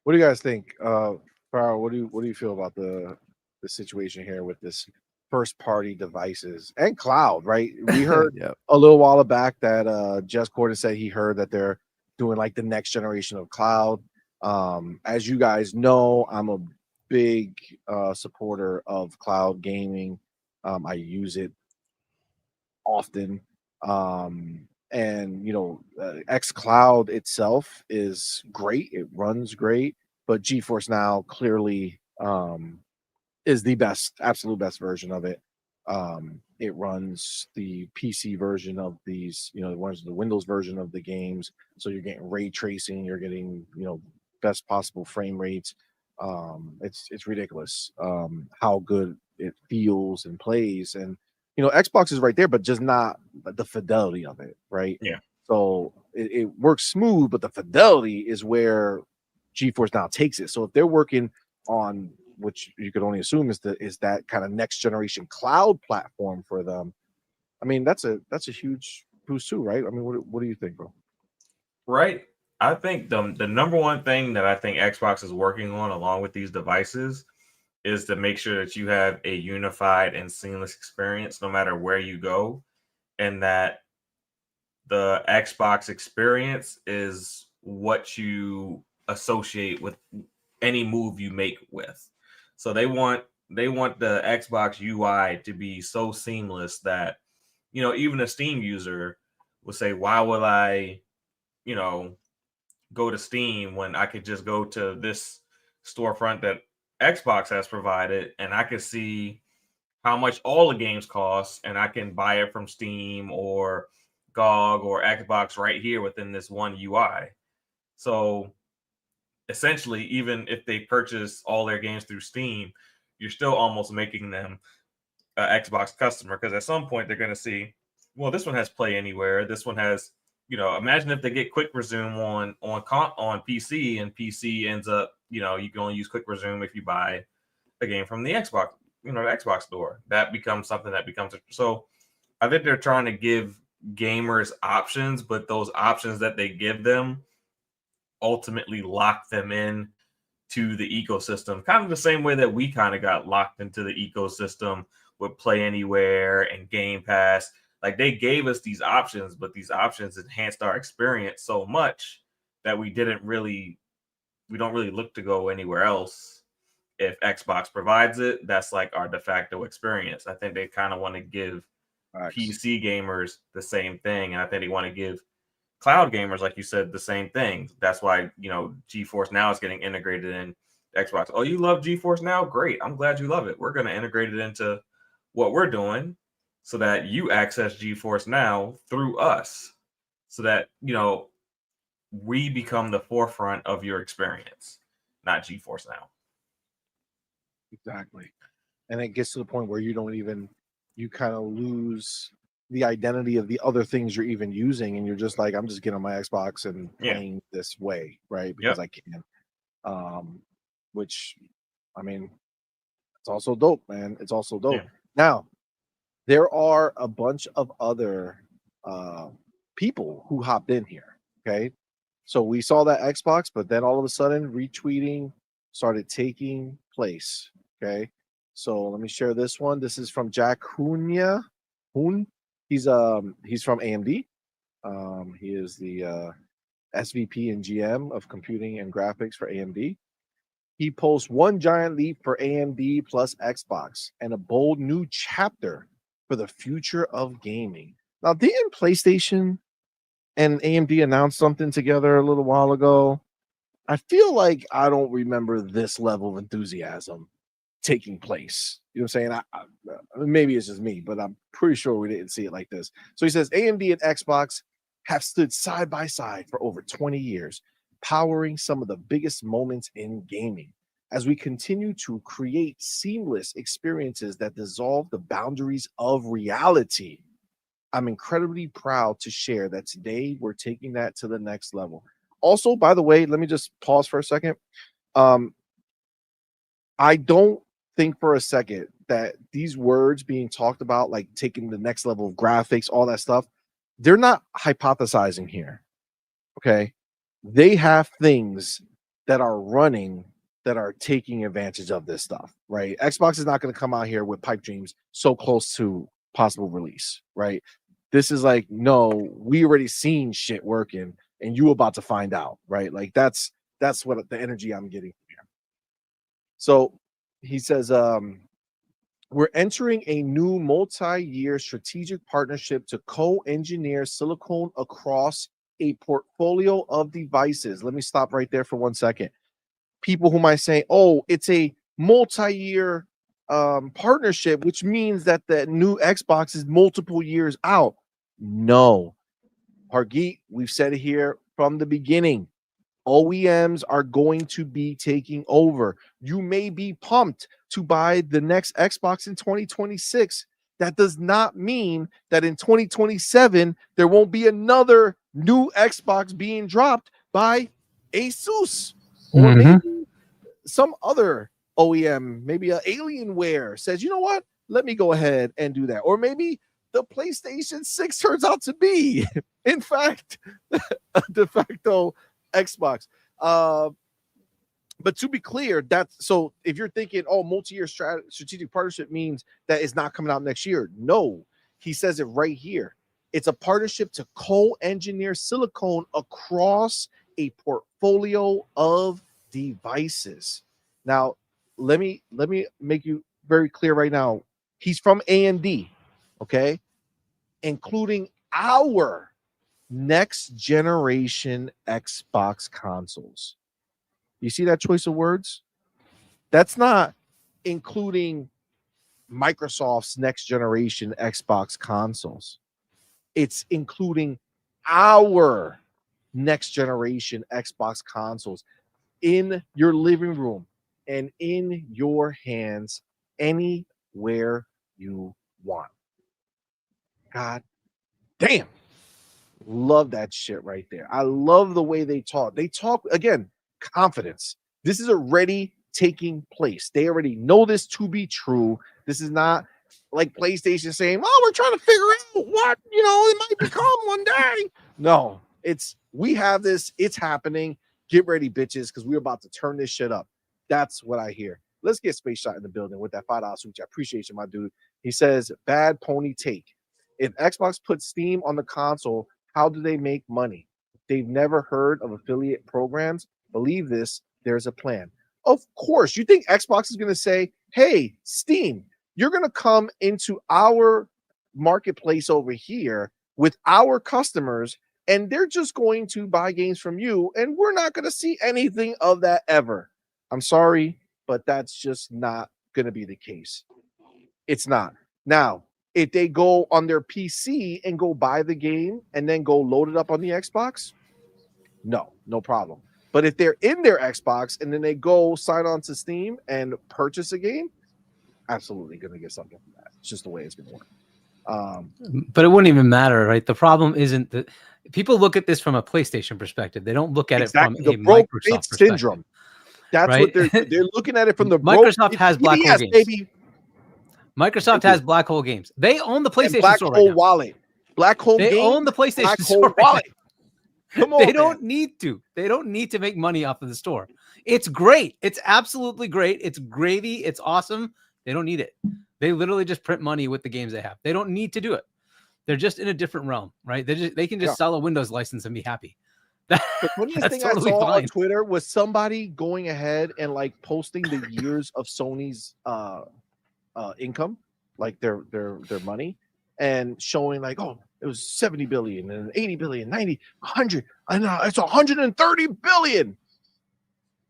What do you guys think? Farrell, what do you feel about the situation here with this first party devices and cloud, right? We heard a little while back that Jess Corden said he heard that they're doing like the next generation of cloud. As you guys know, I'm a big supporter of cloud gaming. I use it often. And X Cloud itself is great. It runs great, but GeForce Now clearly is the best, absolute best version of it. It runs the PC version of these, it runs the Windows version of the games. So you're getting ray tracing, you're getting, best possible frame rates. It's ridiculous how good it feels and plays. And Xbox is right there, but just not the fidelity of it, right? Yeah. So it works smooth, but the fidelity is where GeForce Now takes it. So if they're working on, which you could only assume is that kind of next generation cloud platform for them, I mean that's a huge boost too, right? I mean, what do you think, bro? Right. I think the number one thing that I think Xbox is working on along with these devices is to make sure that you have a unified and seamless experience no matter where you go, and that the Xbox experience is what you associate with any move you make with. So they want the Xbox UI to be so seamless that even a Steam user will say, why would I go to Steam when I could just go to this storefront that Xbox has provided, and I could see how much all the games cost, and I can buy it from Steam or GOG or Xbox right here within this one UI. So essentially, even if they purchase all their games through Steam, you're still almost making them an Xbox customer, because at some point they're going to see, well, this one has Play Anywhere. This one has, imagine if they get Quick Resume on PC, and PC ends up, you can only use Quick Resume if you buy a game from the Xbox, the Xbox store. That becomes something that becomes so. I think they're trying to give gamers options, but those options that they give them ultimately lock them in to the ecosystem, kind of the same way that we kind of got locked into the ecosystem with Play Anywhere and Game Pass. Like, they gave us these options, but these options enhanced our experience so much that we don't really look to go anywhere else. If Xbox provides it, that's like our de facto experience. I think they kind of want to give PC gamers the same thing, and I think they want to give cloud gamers, like you said, the same thing. That's why GeForce Now is getting integrated in Xbox. Oh, you love GeForce Now? Great. I'm glad you love it. We're going to integrate it into what we're doing so that you access GeForce Now through us, so that we become the forefront of your experience, not GeForce Now. Exactly. And it gets to the point where you kind of lose the identity of the other things you're even using, and you're just like, I'm just getting on my Xbox and playing this way, right? Because I can. Which, I mean, it's also dope, man. It's also dope. Yeah. Now, there are a bunch of other people who hopped in here. Okay. So we saw that Xbox, but then all of a sudden retweeting started taking place. Okay. So let me share this one. This is from Jack Hoon. He's from AMD. He is the SVP and GM of computing and graphics for AMD. He posts one giant leap for AMD plus Xbox and a bold new chapter for the future of gaming. Now, didn't PlayStation and AMD announce something together a little while ago? I feel like I don't remember this level of enthusiasm taking place. You know what I'm saying? Maybe it's just me, but I'm pretty sure we didn't see it like this. So he says AMD and Xbox have stood side by side for over 20 years, powering some of the biggest moments in gaming. As we continue to create seamless experiences that dissolve the boundaries of reality, I'm incredibly proud to share that today we're taking that to the next level. Also, by the way, let me just pause for a second. I don't think for a second that these words being talked about, like taking the next level of graphics, all that stuff, they're not hypothesizing here. Okay. They have things that are running that are taking advantage of this stuff, right? Xbox is not going to come out here with pipe dreams so close to possible release, right? This is like, no, we already seen shit working and you about to find out, right? Like that's what the energy I'm getting from here. So he says, We're entering a new multi-year strategic partnership to co-engineer silicone across a portfolio of devices. Let me stop right there for 1 second. People who might say, oh, it's a multi-year partnership, which means that the new Xbox is multiple years out. No. Hargeet, we've said it here from the beginning. OEMs are going to be taking over. You may be pumped to buy the next Xbox in 2026. That does not mean that in 2027 there won't be another new Xbox being dropped by Asus or maybe some other OEM, maybe a Alienware says, you know what? Let me go ahead and do that. Or maybe the PlayStation 6 turns out to be, in fact, a de facto Xbox. But to be clear, that's so if you're thinking, oh, multi-year strategic partnership means that it's not coming out next year. No, he says it right here. It's a partnership to co-engineer silicone across a portfolio of devices. Now, let me make you very clear right now. He's from AMD, okay, including our next generation Xbox consoles. You see that choice of words? That's not including Microsoft's next generation Xbox consoles. It's including our next generation Xbox consoles in your living room and in your hands anywhere you want. God damn. Love that shit right there. I love the way they talk. They talk, again, confidence. This is already taking place. They already know this to be true. This is not like PlayStation saying, oh, we're trying to figure out what, it might become one day. No, we have this. It's happening. Get ready, bitches, because we're about to turn this shit up. That's what I hear. Let's get Space Shot in the building with that $5 switch. I appreciate you, my dude. He says, bad pony take. If Xbox puts Steam on the console, how do they make money? They've never heard of affiliate programs. Believe this, there's a plan. Of course, you think Xbox is going to say, hey, Steam, you're going to come into our marketplace over here with our customers, and they're just going to buy games from you, and we're not going to see anything of that ever. I'm sorry, but that's just not going to be the case. It's not. Now, if they go on their PC and go buy the game and then go load it up on the Xbox, no problem. But if they're in their Xbox and then they go sign on to Steam and purchase a game, absolutely going to get something from that. It's just the way it's going to work. But it wouldn't even matter, right? The problem isn't that people look at this from a PlayStation perspective. They don't look at it from a Microsoft syndrome. That's right? What they're looking at it from the Microsoft has black hole games. Baby. Microsoft has black hole games. They own the PlayStation Black Store Hole right now. Wallet. Black Hole They Games, own the PlayStation Black Store Hole Wallet. Come on, they don't need to. They don't need to make money off of the store. It's great. It's absolutely great. It's gravy. It's awesome. They don't need it. They literally just print money with the games they have. They don't need to do it. They're just in a different realm, right? They can just sell a Windows license and be happy. The funniest thing totally I saw on Twitter was somebody going ahead and like posting the years of Sony's income, like their money, and showing like, oh, it was 70 billion and 80 billion, 90, 100. I know it's 130 billion.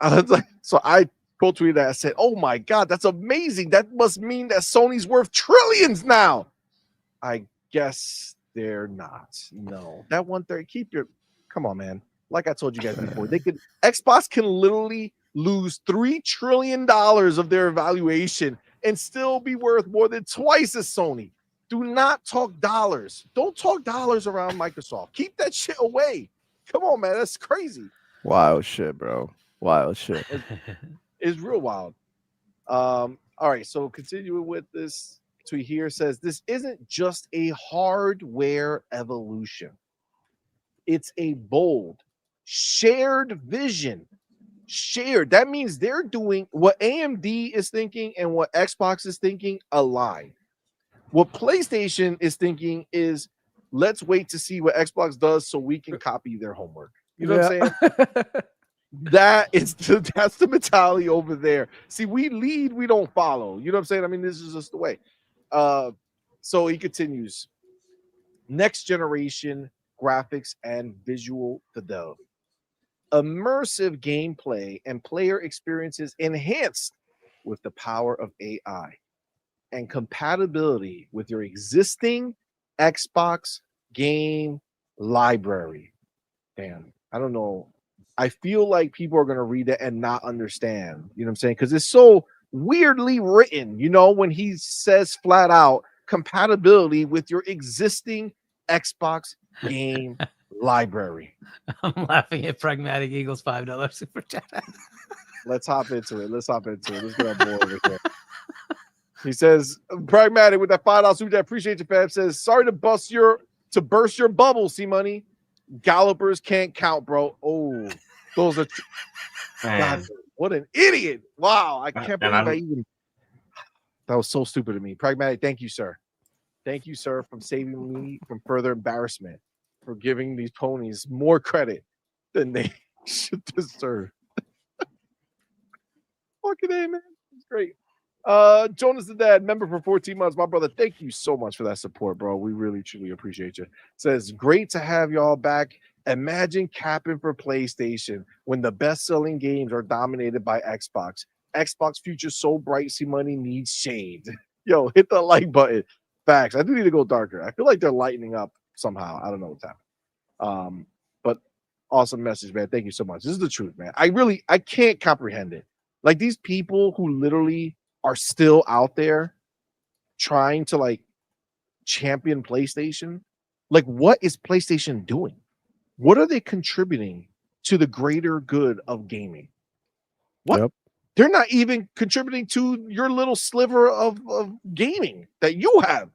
I was like, so I quote tweeted that. I said, oh my God, that's amazing. That must mean that Sony's worth trillions now. I guess they're not. No, that 130, come on, man. Like I told you guys before, Xbox can literally lose $3 trillion of their evaluation and still be worth more than twice as Sony. Do not talk dollars. Don't talk dollars around Microsoft. Keep that shit away. Come on, man. That's crazy. Wild shit, bro. Wild shit. It's real wild. All right. So continuing with this tweet here says, this isn't just a hardware evolution. It's a bold, shared vision. Shared. That means they're doing what AMD is thinking and what Xbox is thinking align. What PlayStation is thinking is, let's wait to see what Xbox does so we can copy their homework. You know what I'm saying? that's the mentality over there. See, we lead, we don't follow. You know what I'm saying? I mean, this is just the way. So he continues. Next generation graphics and visual fidelity. Immersive gameplay and player experiences enhanced with the power of AI and compatibility with your existing Xbox game library. Damn, I don't know. I feel like people are going to read it and not understand. You know what I'm saying? Because it's so weirdly written, when he says flat out compatibility with your existing Xbox game library. I'm laughing at Pragmatic Eagles $5 super chat. Let's hop into it. Let's get on board over here. He says, Pragmatic with that $5 super chat. Appreciate you, fam. Says, sorry to burst your bubble, CMoney. Gallopers can't count, bro. Oh, those are God, what an idiot. Wow, I can't believe that was so stupid of me. Pragmatic, thank you, sir. Thank you, sir, for saving me from further embarrassment, for giving these ponies more credit than they should deserve. Fucking A, man. It's great. Jonas the Dad, member for 14 months. My brother, thank you so much for that support, bro. We really, truly appreciate you. Says, great to have y'all back. Imagine capping for PlayStation when the best-selling games are dominated by Xbox. Xbox future so bright, CMoney needs shade. Yo, hit the like button. Facts. I do need to go darker. I feel like they're lightening up somehow. I don't know what's happening. But awesome message, man. Thank you so much. This is the truth, man. I can't comprehend it. Like these people who literally are still out there trying to like champion PlayStation. Like, what is PlayStation doing? What are they contributing to the greater good of gaming? What? Yep. They're not even contributing to your little sliver of gaming that you have,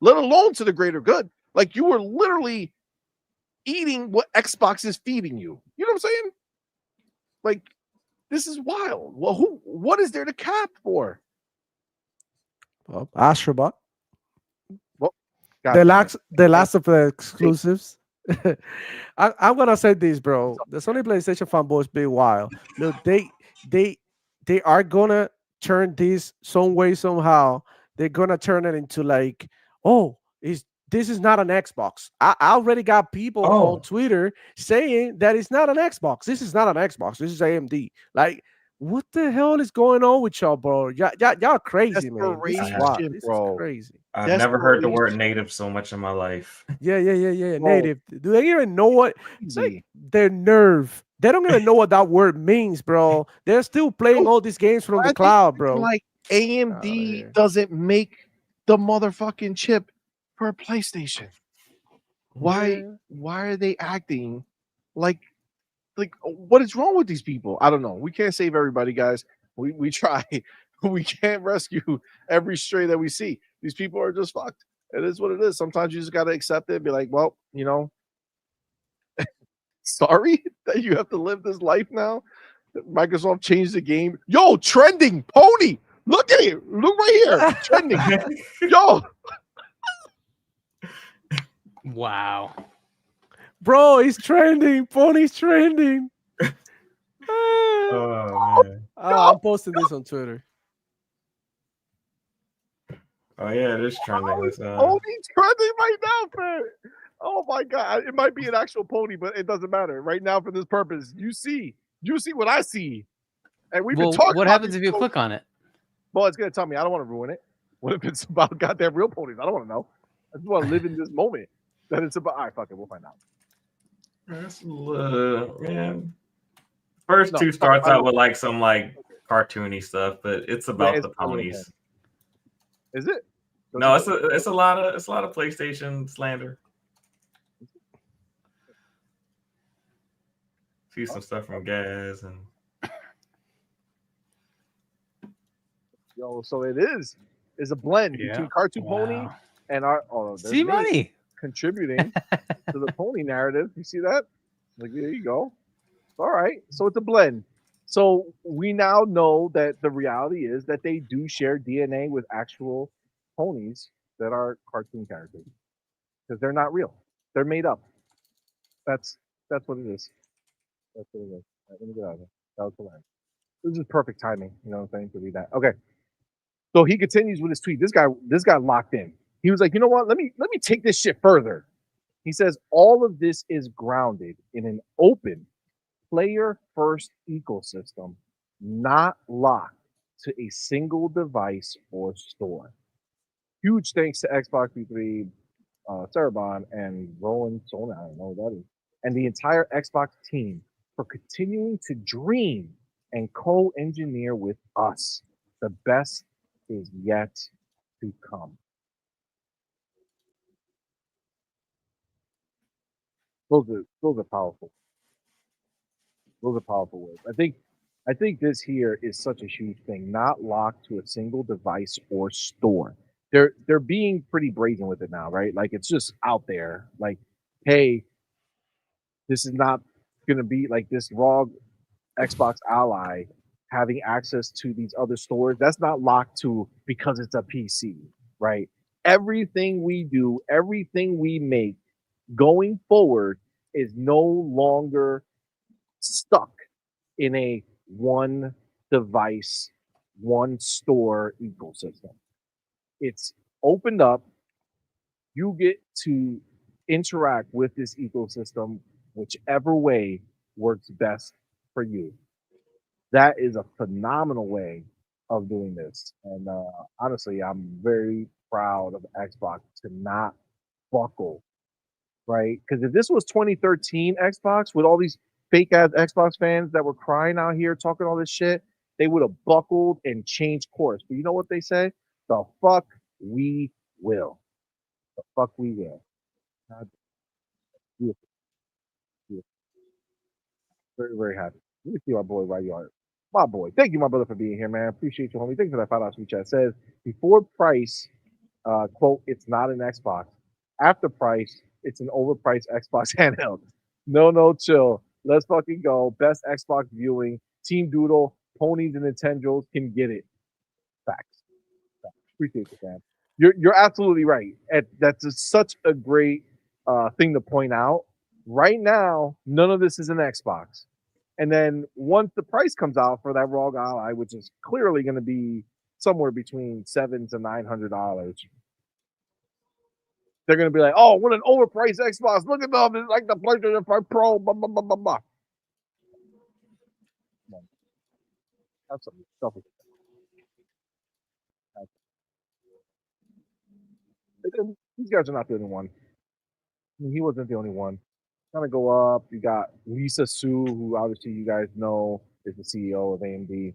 let alone to the greater good. Like you were literally eating what Xbox is feeding you. You know what I'm saying? Like, this is wild. Well, what is there to cap for? Well, Astrobot. Well, the last of the exclusives. I'm gonna say this, bro. The Sony PlayStation fanboys be wild. Look, they are gonna turn this some way, somehow. They're gonna turn it into like, oh, this is not an Xbox. I already got people on Twitter saying that it's not an Xbox. This is not an Xbox. This is AMD. Like, what the hell is going on with y'all, bro? Y'all crazy, man. This is wild. This is crazy. I've never heard the word native so much in my life. Yeah. Native. Do they even know what? It's like their nerve. They don't even know what that word means, bro. They're still playing all these games from the cloud, bro. Like AMD doesn't make the motherfucking chip for a PlayStation. Why are they acting like what is wrong with these people? I don't know. We can't save everybody, guys. We try. We can't rescue every stray that we see. These people are just fucked. It is what it is. Sometimes you just got to accept it and be like, well, sorry that you have to live this life now. Microsoft changed the game. Yo, trending pony. Look at it. Look right here. Trending. Yo. Wow. Bro, he's trending. Pony's trending. I'm posting this on Twitter. Oh yeah, it is trending. Pony's trending right now, man. Oh my god, it might be an actual pony, but it doesn't matter right now for this purpose. You see what I see, and we've been talking. What happens if you click on it? Well, it's gonna tell me. I don't want to ruin it. What if it's about goddamn real ponies? I don't want to know. I just want to live in this moment that it's about. All right, fuck it, we'll find out. That's man. First two starts out with like some like cartoony stuff, but it's about the ponies. Is it? No, it's a lot of PlayStation slander. See some stuff from Gaz and so it is. It's a blend between Cartoon Pony and our CMoney contributing to the pony narrative. You see that? Like, there you go. All right. So it's a blend. So we now know that the reality is that they do share DNA with actual ponies that are cartoon characters because they're not real. They're made up. That's what it is. That's what it is. Let me get out of here. That was hilarious. This is perfect timing. You know what I'm saying, to read that. Okay. So he continues with his tweet. This guy locked in. He was like, you know what? Let me take this shit further. He says all of this is grounded in an open player first ecosystem, not locked to a single device or store. Huge thanks to Xbox V3, Cerebon, and Roland Solana, I don't know what that is, and the entire Xbox team for continuing to dream and co-engineer with us. The best is yet to come. Those are powerful. Those are powerful words. I think this here is such a huge thing. Not locked to a single device or store. They're being pretty brazen with it now, right? Like it's just out there. Like, hey, this is not gonna be like this raw Xbox Ally having access to these other stores. That's not locked to because it's a PC, right? Everything we do, everything we make going forward is no longer stuck in a one device, one store ecosystem. It's opened up. You get to interact with this ecosystem whichever way works best for you. That is a phenomenal way of doing this. And honestly, I'm very proud of Xbox to not buckle, right? Because if this was 2013 Xbox with all these fake ass Xbox fans that were crying out here talking all this shit, they would have buckled and changed course. But you know what they say? The fuck we will. The fuck we will. God, beautiful, beautiful. Very, very happy. Let me see my boy right yard. My boy. Thank you, my brother, for being here, man. Appreciate you, homie. Thank you for that $5 sweet chat. Says before price, quote, it's not an Xbox. After price, it's an overpriced Xbox handheld. No, chill. Let's fucking go. Best Xbox viewing. Team Doodle, ponies and Nintendos can get it. Facts. Appreciate you, man. You're absolutely right. That's such a great thing to point out. Right now, none of this is an Xbox. And then once the price comes out for that ROG Ally, which is clearly going to be somewhere between $700 to $900, they're going to be like, "Oh, what an overpriced Xbox! Look at them! It's like the PlayStation 5 Pro." Blah, blah, blah, blah, blah. Have some stuff. These guys are not the only one. I mean, he wasn't the only one. Kind of go up. You got Lisa Su, who obviously you guys know is the CEO of AMD.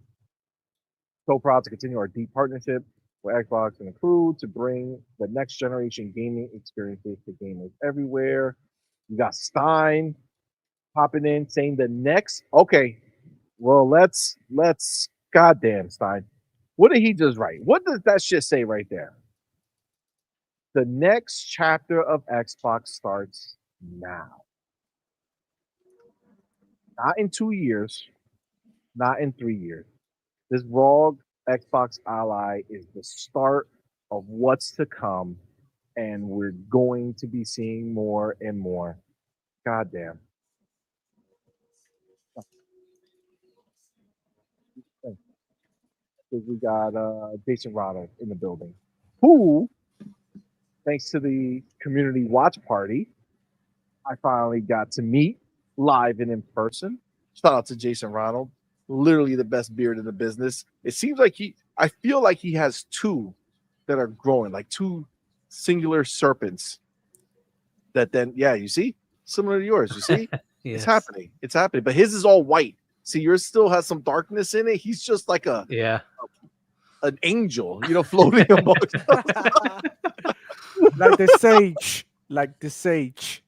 So proud to continue our deep partnership with Xbox and the crew to bring the next generation gaming experiences to gamers everywhere. You got Stein popping in saying the next. Okay, well let's goddamn Stein. What did he just write? What does that shit say right there? The next chapter of Xbox starts now. Not in 2 years, not in 3 years. This ROG Xbox Ally is the start of what's to come, and we're going to be seeing more and more. Goddamn. We got Jason Ronald in the building, who, thanks to the community watch party, I finally got to meet live and in person. Shout out to Jason Ronald, literally the best beard in the business. It seems like I feel like he has two that are growing, like two singular serpents that then, yeah, you see, similar to yours. You see, Yes. It's happening. But his is all white. See, yours still has some darkness in it. He's just like an angel, floating amongst us. like the sage.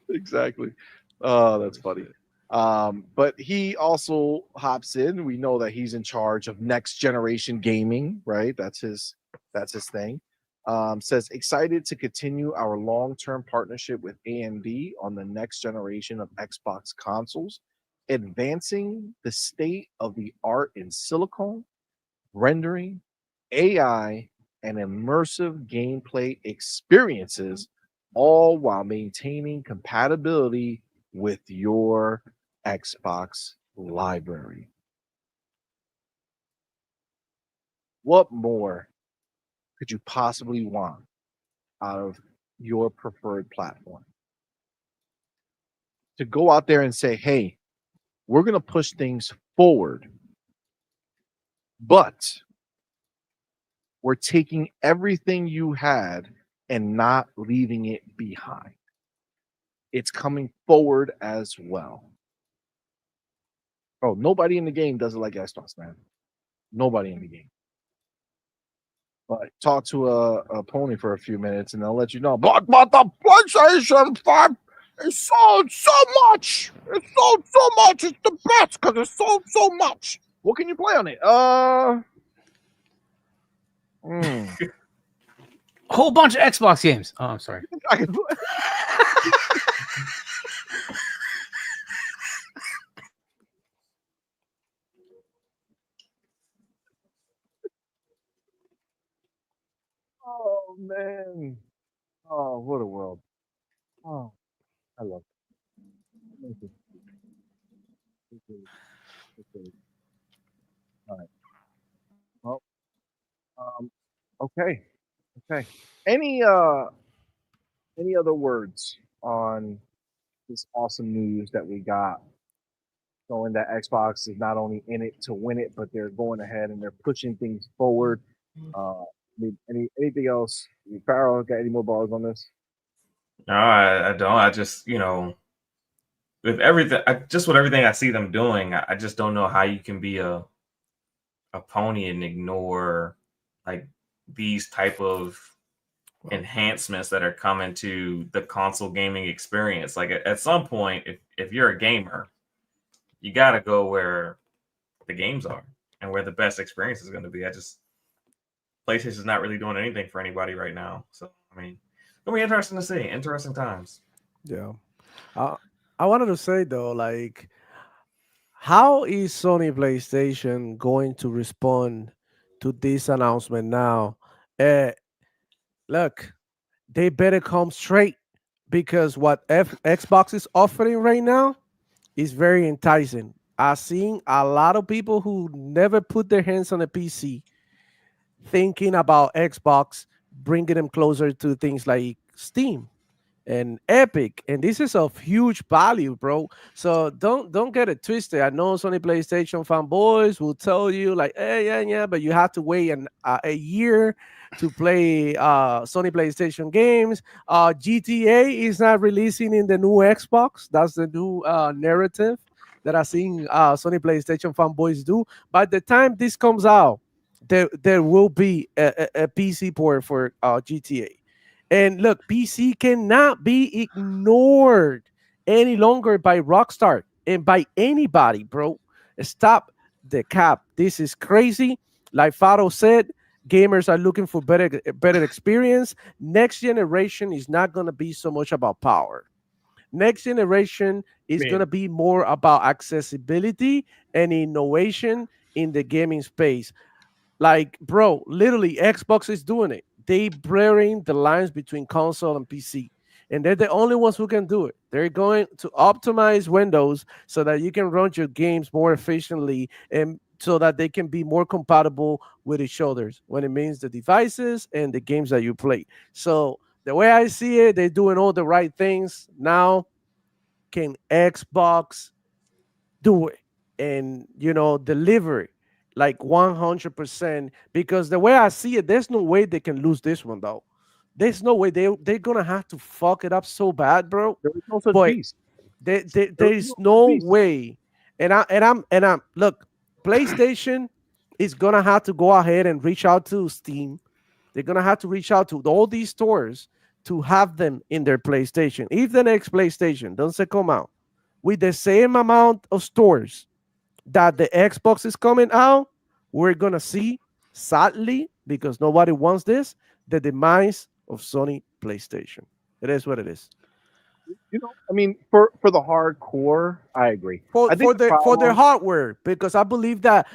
Exactly. Oh, that's funny. But he also hops in. We know that he's in charge of next generation gaming, right? That's his thing. Says excited to continue our long-term partnership with AMD on the next generation of Xbox consoles, advancing the state of the art in silicone, rendering, AI, and immersive gameplay experiences, all while maintaining compatibility with your Xbox library. What more could you possibly want out of your preferred platform? To go out there and say, hey, we're going to push things forward, but we're taking everything you had and not leaving it behind. It's coming forward as well. Oh, nobody in the game does it like Xbox, man. Nobody in the game. But talk to a pony for a few minutes and they'll let you know. But the PlayStation 5 is sold so much. It's sold so much. It's the best because it's sold so much. What can you play on it? A whole bunch of Xbox games. Oh, I'm sorry. I can play. Oh man. Oh, what a world. Oh, I love it. Thank you. Thank you. Thank you. All right. Well, okay. Okay. Any other words on this awesome news that we got showing that Xbox is not only in it to win it, but they're going ahead and they're pushing things forward. Anything else? Farrell, got any more balls on this? No, I don't. I just, with everything, with everything I see them doing, I just don't know how you can be a pony and ignore like these type of enhancements that are coming to the console gaming experience. Like at some point, if you're a gamer, you got to go where the games are and where the best experience is going to be. PlayStation's not really doing anything for anybody right now. So, I mean, it'll be interesting to see. Interesting times. Yeah. I wanted to say though, like, how is Sony PlayStation going to respond to this announcement now? Look, they better come straight because what Xbox is offering right now is very enticing. I've seen a lot of people who never put their hands on a PC thinking about Xbox, bringing them closer to things like Steam and Epic, and this is of huge value, bro. So don't get it twisted. I know Sony PlayStation fanboys will tell you like, hey, yeah, but you have to wait a year to play Sony PlayStation games. GTA is not releasing in the new Xbox. That's the new narrative that I've seen Sony PlayStation fanboys do. By the time this comes out, there will be a PC port for GTA. And look, PC cannot be ignored any longer by Rockstar and by anybody, bro. Stop the cap. This is crazy. Like Faro said, gamers are looking for better experience. Next generation is not going to be so much about power. Next generation is going to be more about accessibility and innovation in the gaming space. Like, bro, literally, Xbox is doing it. They blurring the lines between console and PC, and they're the only ones who can do it. They're going to optimize Windows so that you can run your games more efficiently and so that they can be more compatible with each other when it means the devices and the games that you play. So the way I see it, they're doing all the right things. Now, can Xbox do it and deliver it like 100%? Because the way I see it, there's no way they can lose this one though. There's no way they're gonna have to fuck it up so bad, bro. There is no such But beast. there is no way. And I'm look, PlayStation is gonna have to go ahead and reach out to Steam. They're gonna have to reach out to all these stores to have them in their PlayStation. If the next PlayStation doesn't come out with the same amount of stores that the Xbox is coming out, we're going to see, sadly, because nobody wants this, the demise of Sony PlayStation. It is what it is. I mean, for the hardcore, I agree. For their hardware, because I believe that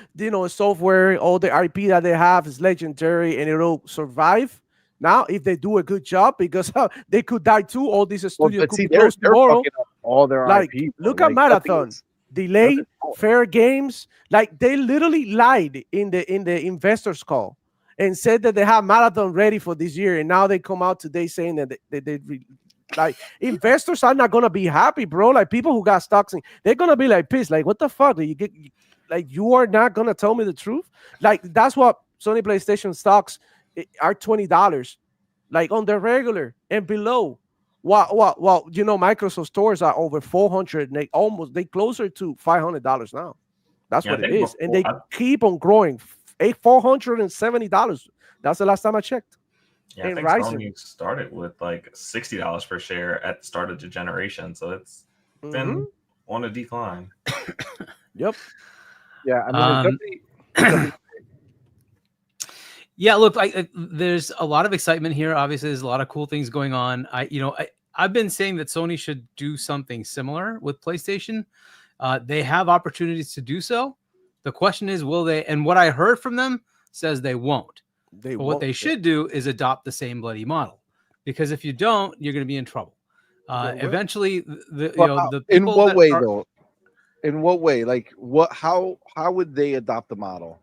software, all the IP that they have is legendary and it'll survive. Now, if they do a good job, because they could die too, all these studios could be closed tomorrow. All their like, IP. Look at Marathon. delay fair games. Like they literally lied in the investors call and said that they have marathon ready for this year, and now they come out today saying that like investors are not gonna be happy, bro. Like people who got stocks, they're gonna be like pissed. Like what the fuck? Like you are not gonna tell me the truth? Like that's what Sony PlayStation stocks are $20, like on the regular and below. Well, you know, Microsoft stores are over 400, and they closer to $500 now. That's what it is, and they keep on growing. $470. That's the last time I checked. Yeah, I think Sony started with like $60 per share at the start of the generation, so it's been on a decline. Yep. Yeah, I mean, it's definitely yeah, look, there's a lot of excitement here. Obviously, there's a lot of cool things going on. I've been saying that Sony should do something similar with PlayStation. They have opportunities to do so. The question is, will they? And what I heard from them says they won't. What they should do is adopt the same bloody model, because if you don't, you're going to be in trouble. Eventually, the people in what way though? In what way? Like what? How would they adopt the model?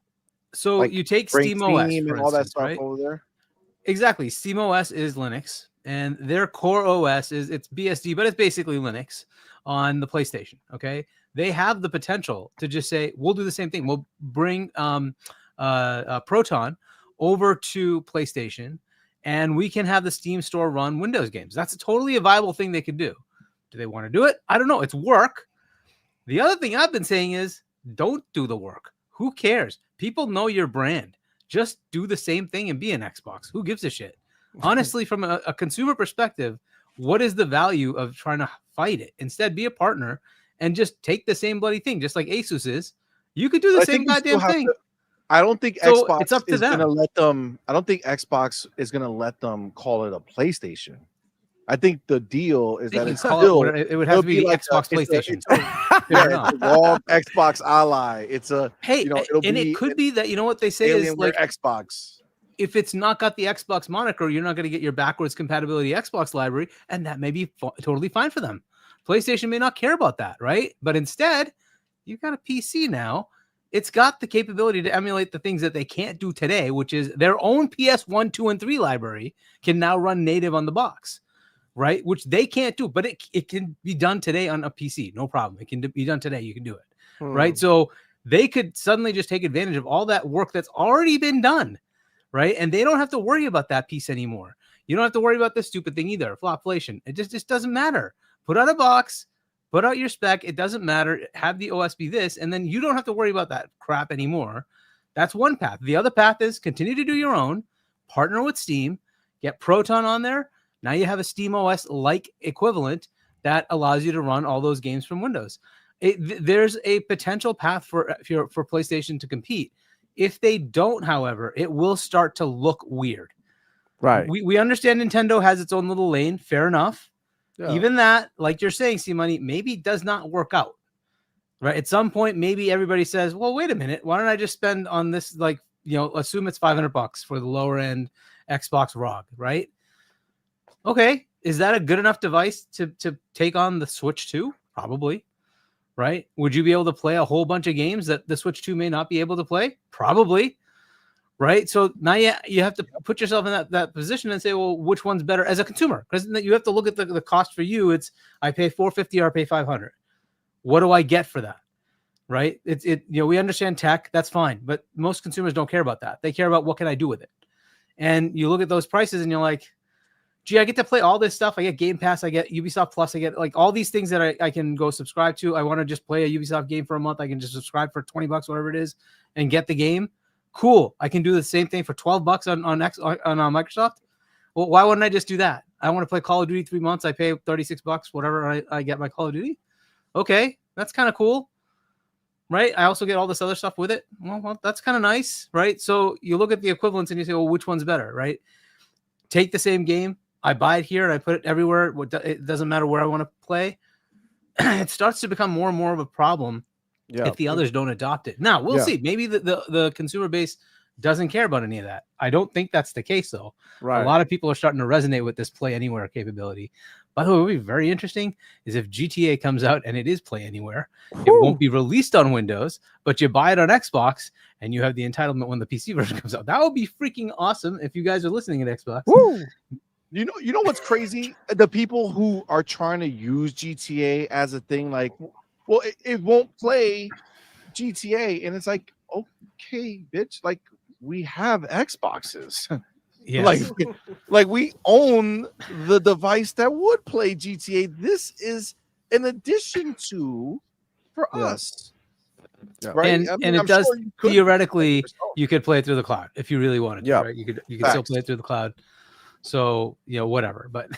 So like you take SteamOS and all that stuff over there. Exactly. SteamOS is Linux, and their core OS it's BSD, but it's basically Linux on the PlayStation. Okay, they have the potential to just say, we'll do the same thing. We'll bring Proton over to PlayStation, and we can have the Steam store run Windows games. That's totally a viable thing they could do. Do they want to do it? I don't know. It's work. The other thing I've been saying is, don't do the work. Who cares? People know your brand. Just do the same thing and be an Xbox. Who gives a shit? Honestly, from a consumer perspective, what is the value of trying to fight it? Instead, be a partner and just take the same bloody thing, just like Asus is. You could do the same goddamn thing. I don't think So Xbox it's up to is them. gonna let them. I don't think Xbox is gonna let them call it a PlayStation. I think the deal is that it's still. It would have to be like Xbox PlayStation. It's a raw Xbox Ally. It's a hey, it could be that, you know what they say is like Xbox. If it's not got the Xbox moniker, you're not going to get your backwards compatibility Xbox library, and that may be totally fine for them. PlayStation may not care about that, right? But instead, you've got a PC now. It's got the capability to emulate the things that they can't do today, which is their own PS1, 2, and 3 library can now run native on the box, right? Which they can't do, but it can be done today on a PC. No problem. It can be done today. You can do it, right? So they could suddenly just take advantage of all that work that's already been done, right? And they don't have to worry about that piece anymore. You don't have to worry about this stupid thing either, flopflation. It just doesn't matter. Put out a box, put out your spec. It doesn't matter. Have the OS be this, and then you don't have to worry about that crap anymore. That's one path. The other path is continue to do your own, partner with Steam, get Proton on there. Now you have a SteamOS-like equivalent that allows you to run all those games from Windows. There's a potential path for PlayStation to compete. If they don't, however, it will start to look weird. Right. We understand Nintendo has its own little lane. Fair enough. Yeah. Even that, like you're saying, CMoney, maybe does not work out. Right. At some point, maybe everybody says, well, wait a minute. Why don't I just spend on this? Like, assume it's $500 for the lower end Xbox ROG, right? Okay. Is that a good enough device to take on the Switch 2? Probably. Right. Would you be able to play a whole bunch of games that the Switch 2 may not be able to play? Probably. Right. So now you have to put yourself in that position and say, well, which one's better as a consumer? Because you have to look at the cost for you. It's I pay $450 or I pay $500. What do I get for that? Right. We understand tech. That's fine. But most consumers don't care about that. They care about what can I do with it. And you look at those prices and you're like, gee, I get to play all this stuff. I get Game Pass. I get Ubisoft Plus. I get like all these things that I can go subscribe to. I want to just play a Ubisoft game for a month. I can just subscribe for $20, whatever it is, and get the game. Cool. I can do the same thing for $12 on Microsoft. Well, why wouldn't I just do that? I want to play Call of Duty 3 months. I pay $36, whatever I get my Call of Duty. Okay, that's kind of cool, right? I also get all this other stuff with it. Well, that's kind of nice, right? So you look at the equivalents and you say, well, which one's better, right? Take the same game. I buy it here and I put it everywhere. It doesn't matter where I want to play. It starts to become more and more of a problem if the others don't adopt it. Now, we'll see. Maybe the consumer base doesn't care about any of that. I don't think that's the case though. Right. A lot of people are starting to resonate with this play anywhere capability. By the way, what would be very interesting is if GTA comes out and it is play anywhere. It won't be released on Windows, but you buy it on Xbox and you have the entitlement when the PC version comes out. That would be freaking awesome if you guys are listening at Xbox. Woo! You know what's crazy? The people who are trying to use GTA as a thing, like, well, it won't play GTA, and it's like, okay, bitch, like we have Xboxes. Yes. like we own the device that would play GTA. This is an addition to for us. Right? And I mean, and it I'm does sure you could theoretically you could play it through the cloud if you really wanted to, Yeah. right? You could still play it through the cloud. So, whatever. But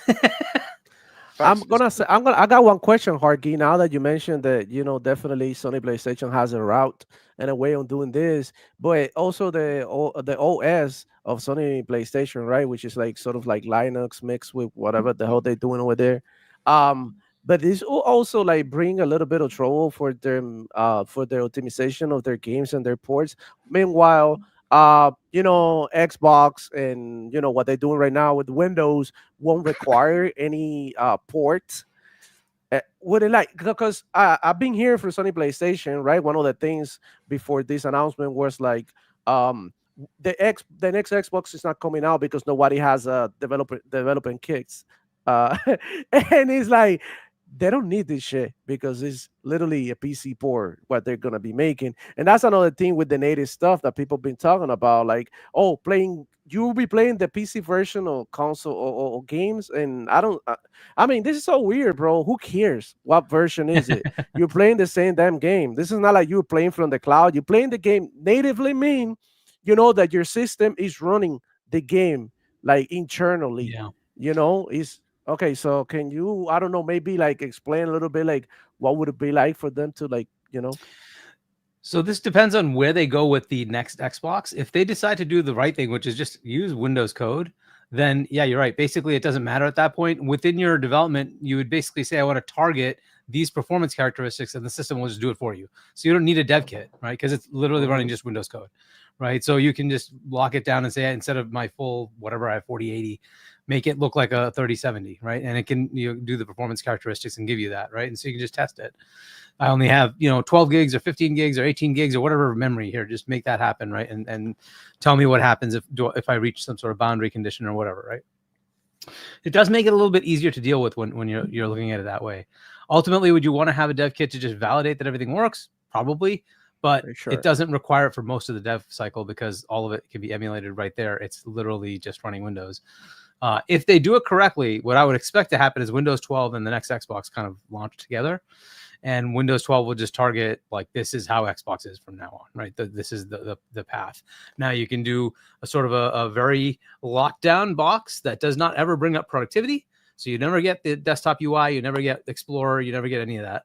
I got one question, Harky. Now that you mentioned that, definitely Sony PlayStation has a route and a way of doing this, but also the OS of Sony PlayStation, right, which is like sort of like Linux mixed with whatever the hell they're doing over there. But this will also like bring a little bit of trouble for them, for their optimization of their games and their ports. Meanwhile, Xbox and what they're doing right now with Windows won't require any ports. Would it like, because I've been hearing from Sony PlayStation, right? One of the things before this announcement was like, the next Xbox is not coming out because nobody has developing kits, and it's like they don't need this shit because it's literally a PC port what they're gonna be making, and that's another thing with the native stuff that people been talking about, like, oh, you'll be playing the PC version of console or games, and I mean, this is so weird, bro. Who cares what version is it? You're playing the same damn game. This is not like you're playing from the cloud. You're playing the game natively, mean that your system is running the game like internally. Is okay. So can you, I don't know, maybe like explain a little bit like what would it be like for them to like So this depends on where they go with the next Xbox. If they decide to do the right thing, which is just use Windows code, then yeah, you're right. Basically, it doesn't matter at that point. Within your development, you would basically say, I want to target these performance characteristics, and the system will just do it for you. So you don't need a dev kit, right? Because it's literally running just Windows code, right? So you can just lock it down and say, instead of my full, whatever, I have 4080, make it look like a 3070, right? And it can do the performance characteristics and give you that, right? And so you can just test it. I only have 12 gigs or 15 gigs or 18 gigs or whatever memory here. Just make that happen, right? And tell me what happens if I reach some sort of boundary condition or whatever, right? It does make it a little bit easier to deal with when you're looking at it that way. Ultimately, would you want to have a dev kit to just validate that everything works? Probably, but it doesn't require it for most of the dev cycle because all of it can be emulated right there. It's literally just running Windows. If they do it correctly, what I would expect to happen is Windows 12 and the next Xbox kind of launch together. And Windows 12 will just target, like, this is how Xbox is from now on, right? This is the path. Now you can do a sort of a very locked down box that does not ever bring up productivity. So you never get the desktop UI, you never get Explorer, you never get any of that.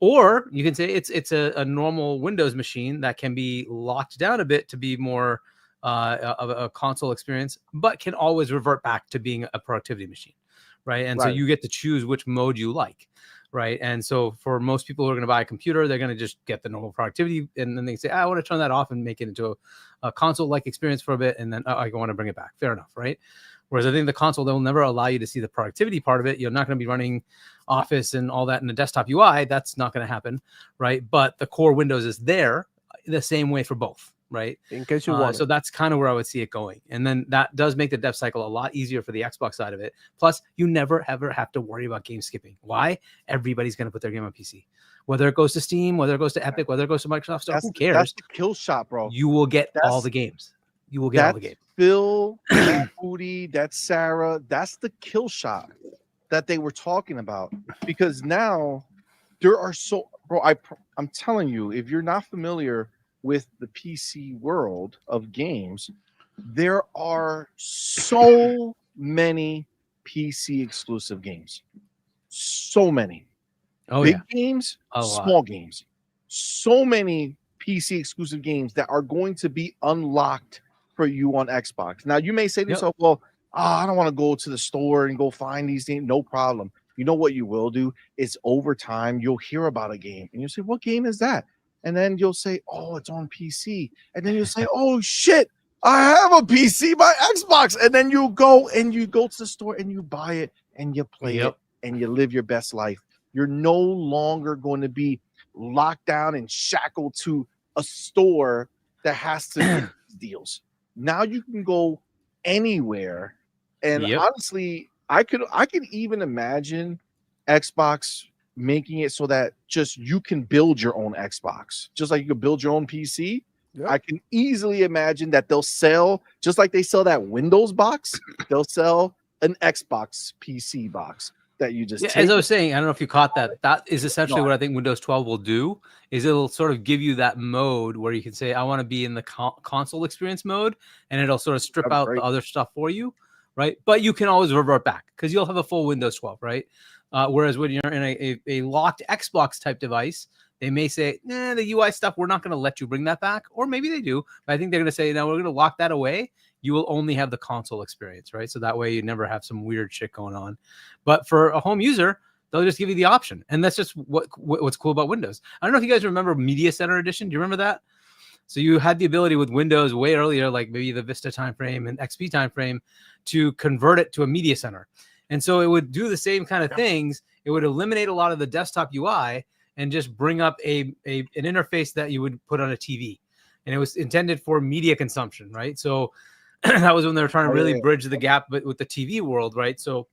Or you can say it's a normal Windows machine that can be locked down a bit to be more of a console experience, but can always revert back to being a productivity machine, right? And so you get to choose which mode you like. Right. And so for most people who are going to buy a computer, they're going to just get the normal productivity. And then they say, I want to turn that off and make it into a console-like experience for a bit. And then I want to bring it back. Fair enough. Right. Whereas I think the console, they'll never allow you to see the productivity part of it. You're not going to be running Office and all that in the desktop UI. That's not going to happen. Right. But the core Windows is there the same way for both. Right. In case you want. So that's kind of where I would see it going. And then that does make the dev cycle a lot easier for the Xbox side of it. Plus, you never, ever have to worry about game skipping. Why? Everybody's going to put their game on PC. Whether it goes to Steam, whether it goes to Epic, whether it goes to Microsoft Store, who cares? That's the kill shot, bro. You will get all the games. You will get all the games. Phil, that Booty, that's Sarah. That's the kill shot that they were talking about. Because now there are bro, I'm telling you, if you're not familiar with the PC world of games, there are so many PC exclusive games. So many. Big games, small games. So many PC exclusive games that are going to be unlocked for you on Xbox. Now, you may say to yourself, well, I don't want to go to the store and go find these things. No problem. You know what you will do is over time, you'll hear about a game and you'll say, what game is that? and then you'll say, "Oh, it's on PC," and then you'll say, "Oh shit, I have a PC by Xbox," and then you go to the store and you buy it and you play it and you live your best life. You're no longer going to be locked down and shackled to a store that has to get these deals. Now you can go anywhere, and honestly, I could even imagine Xbox making it so that just you can build your own Xbox, just like you could build your own PC. Yep. I can easily imagine that they'll sell, just like they sell that Windows box, they'll sell an Xbox PC box that you just take. As I was saying, I don't know if you caught that. That is essentially what I think Windows 12 will do. Is it'll sort of give you that mode where you can say, I want to be in the console experience mode, and it'll sort of strip out the other stuff for you, right? But you can always revert back because you'll have a full Windows 12, right? Whereas when you're in a locked Xbox type device, they may say, nah, the UI stuff, we're not going to let you bring that back. Or maybe they do. But I think they're going to say, no, we're going to lock that away. You will only have the console experience, right? So that way you never have some weird shit going on. But for a home user, they'll just give you the option. And that's just what's cool about Windows. I don't know if you guys remember Media Center Edition. Do you remember that? So you had the ability with Windows way earlier, like maybe the Vista timeframe and XP timeframe, to convert it to a media center. And so it would do the same kind of things. It would eliminate a lot of the desktop UI and just bring up an interface that you would put on a TV. And it was intended for media consumption, right? So that was when they were trying to really bridge the gap with the TV world, right? So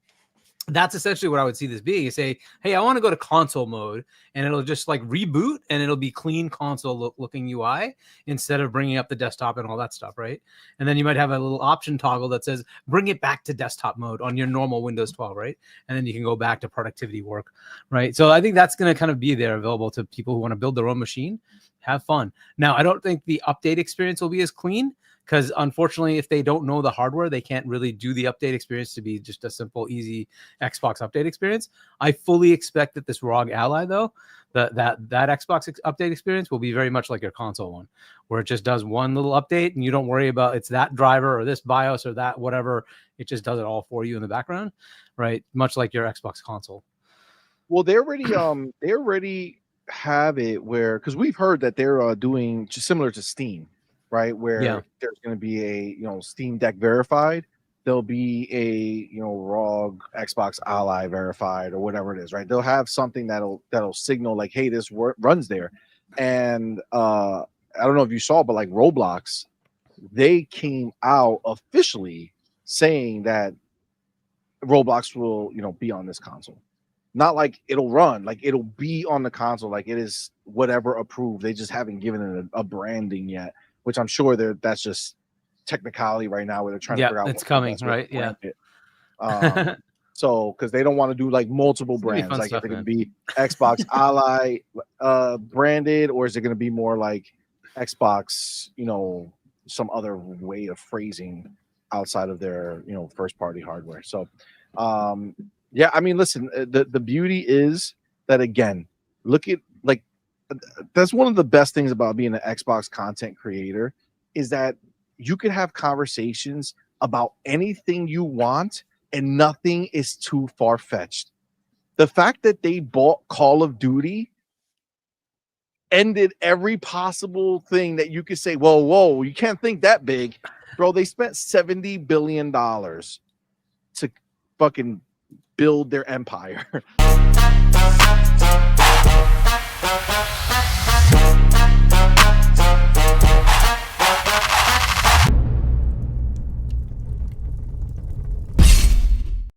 that's essentially what I would see this being. You say, hey, I want to go to console mode, and it'll just like reboot, and it'll be clean console looking UI instead of bringing up the desktop and all that stuff, right? And then you might have a little option toggle that says, bring it back to desktop mode on your normal Windows 12, right? And then you can go back to productivity work, right? So I think that's going to kind of be there available to people who want to build their own machine, have fun. Now, I don't think the update experience will be as clean, because unfortunately, if they don't know the hardware, they can't really do the update experience to be just a simple, easy Xbox update experience. I fully expect that this ROG Ally, though, that Xbox update experience will be very much like your console one, where it just does one little update and you don't worry about it's that driver or this BIOS or that whatever. It just does it all for you in the background, right? Much like your Xbox console. Well, they already have it where, because we've heard that they're doing just similar to Steam, right? Where there's going to be a Steam Deck verified, there'll be a ROG Xbox Ally verified or whatever it is, right? They'll have something that'll signal like, hey, this runs there. And I don't know if you saw, but like Roblox, they came out officially saying that Roblox will be on this console. Not like it'll run, like it'll be on the console, like it is whatever approved. They just haven't given it a branding yet, which I'm sure that's just technicality right now where they're trying to figure out it's coming, right? Yeah. So because they don't want to do like multiple brands, like stuff, is it going to be Xbox Ally branded, or is it going to be more like Xbox, some other way of phrasing outside of their first party hardware? So yeah, I mean, listen, the beauty is that, again, look at like that's one of the best things about being an Xbox content creator is that you can have conversations about anything you want and nothing is too far-fetched. The fact that they bought Call of Duty ended every possible thing that you could say, whoa, you can't think that big. Bro, they spent $70 billion to fucking build their empire.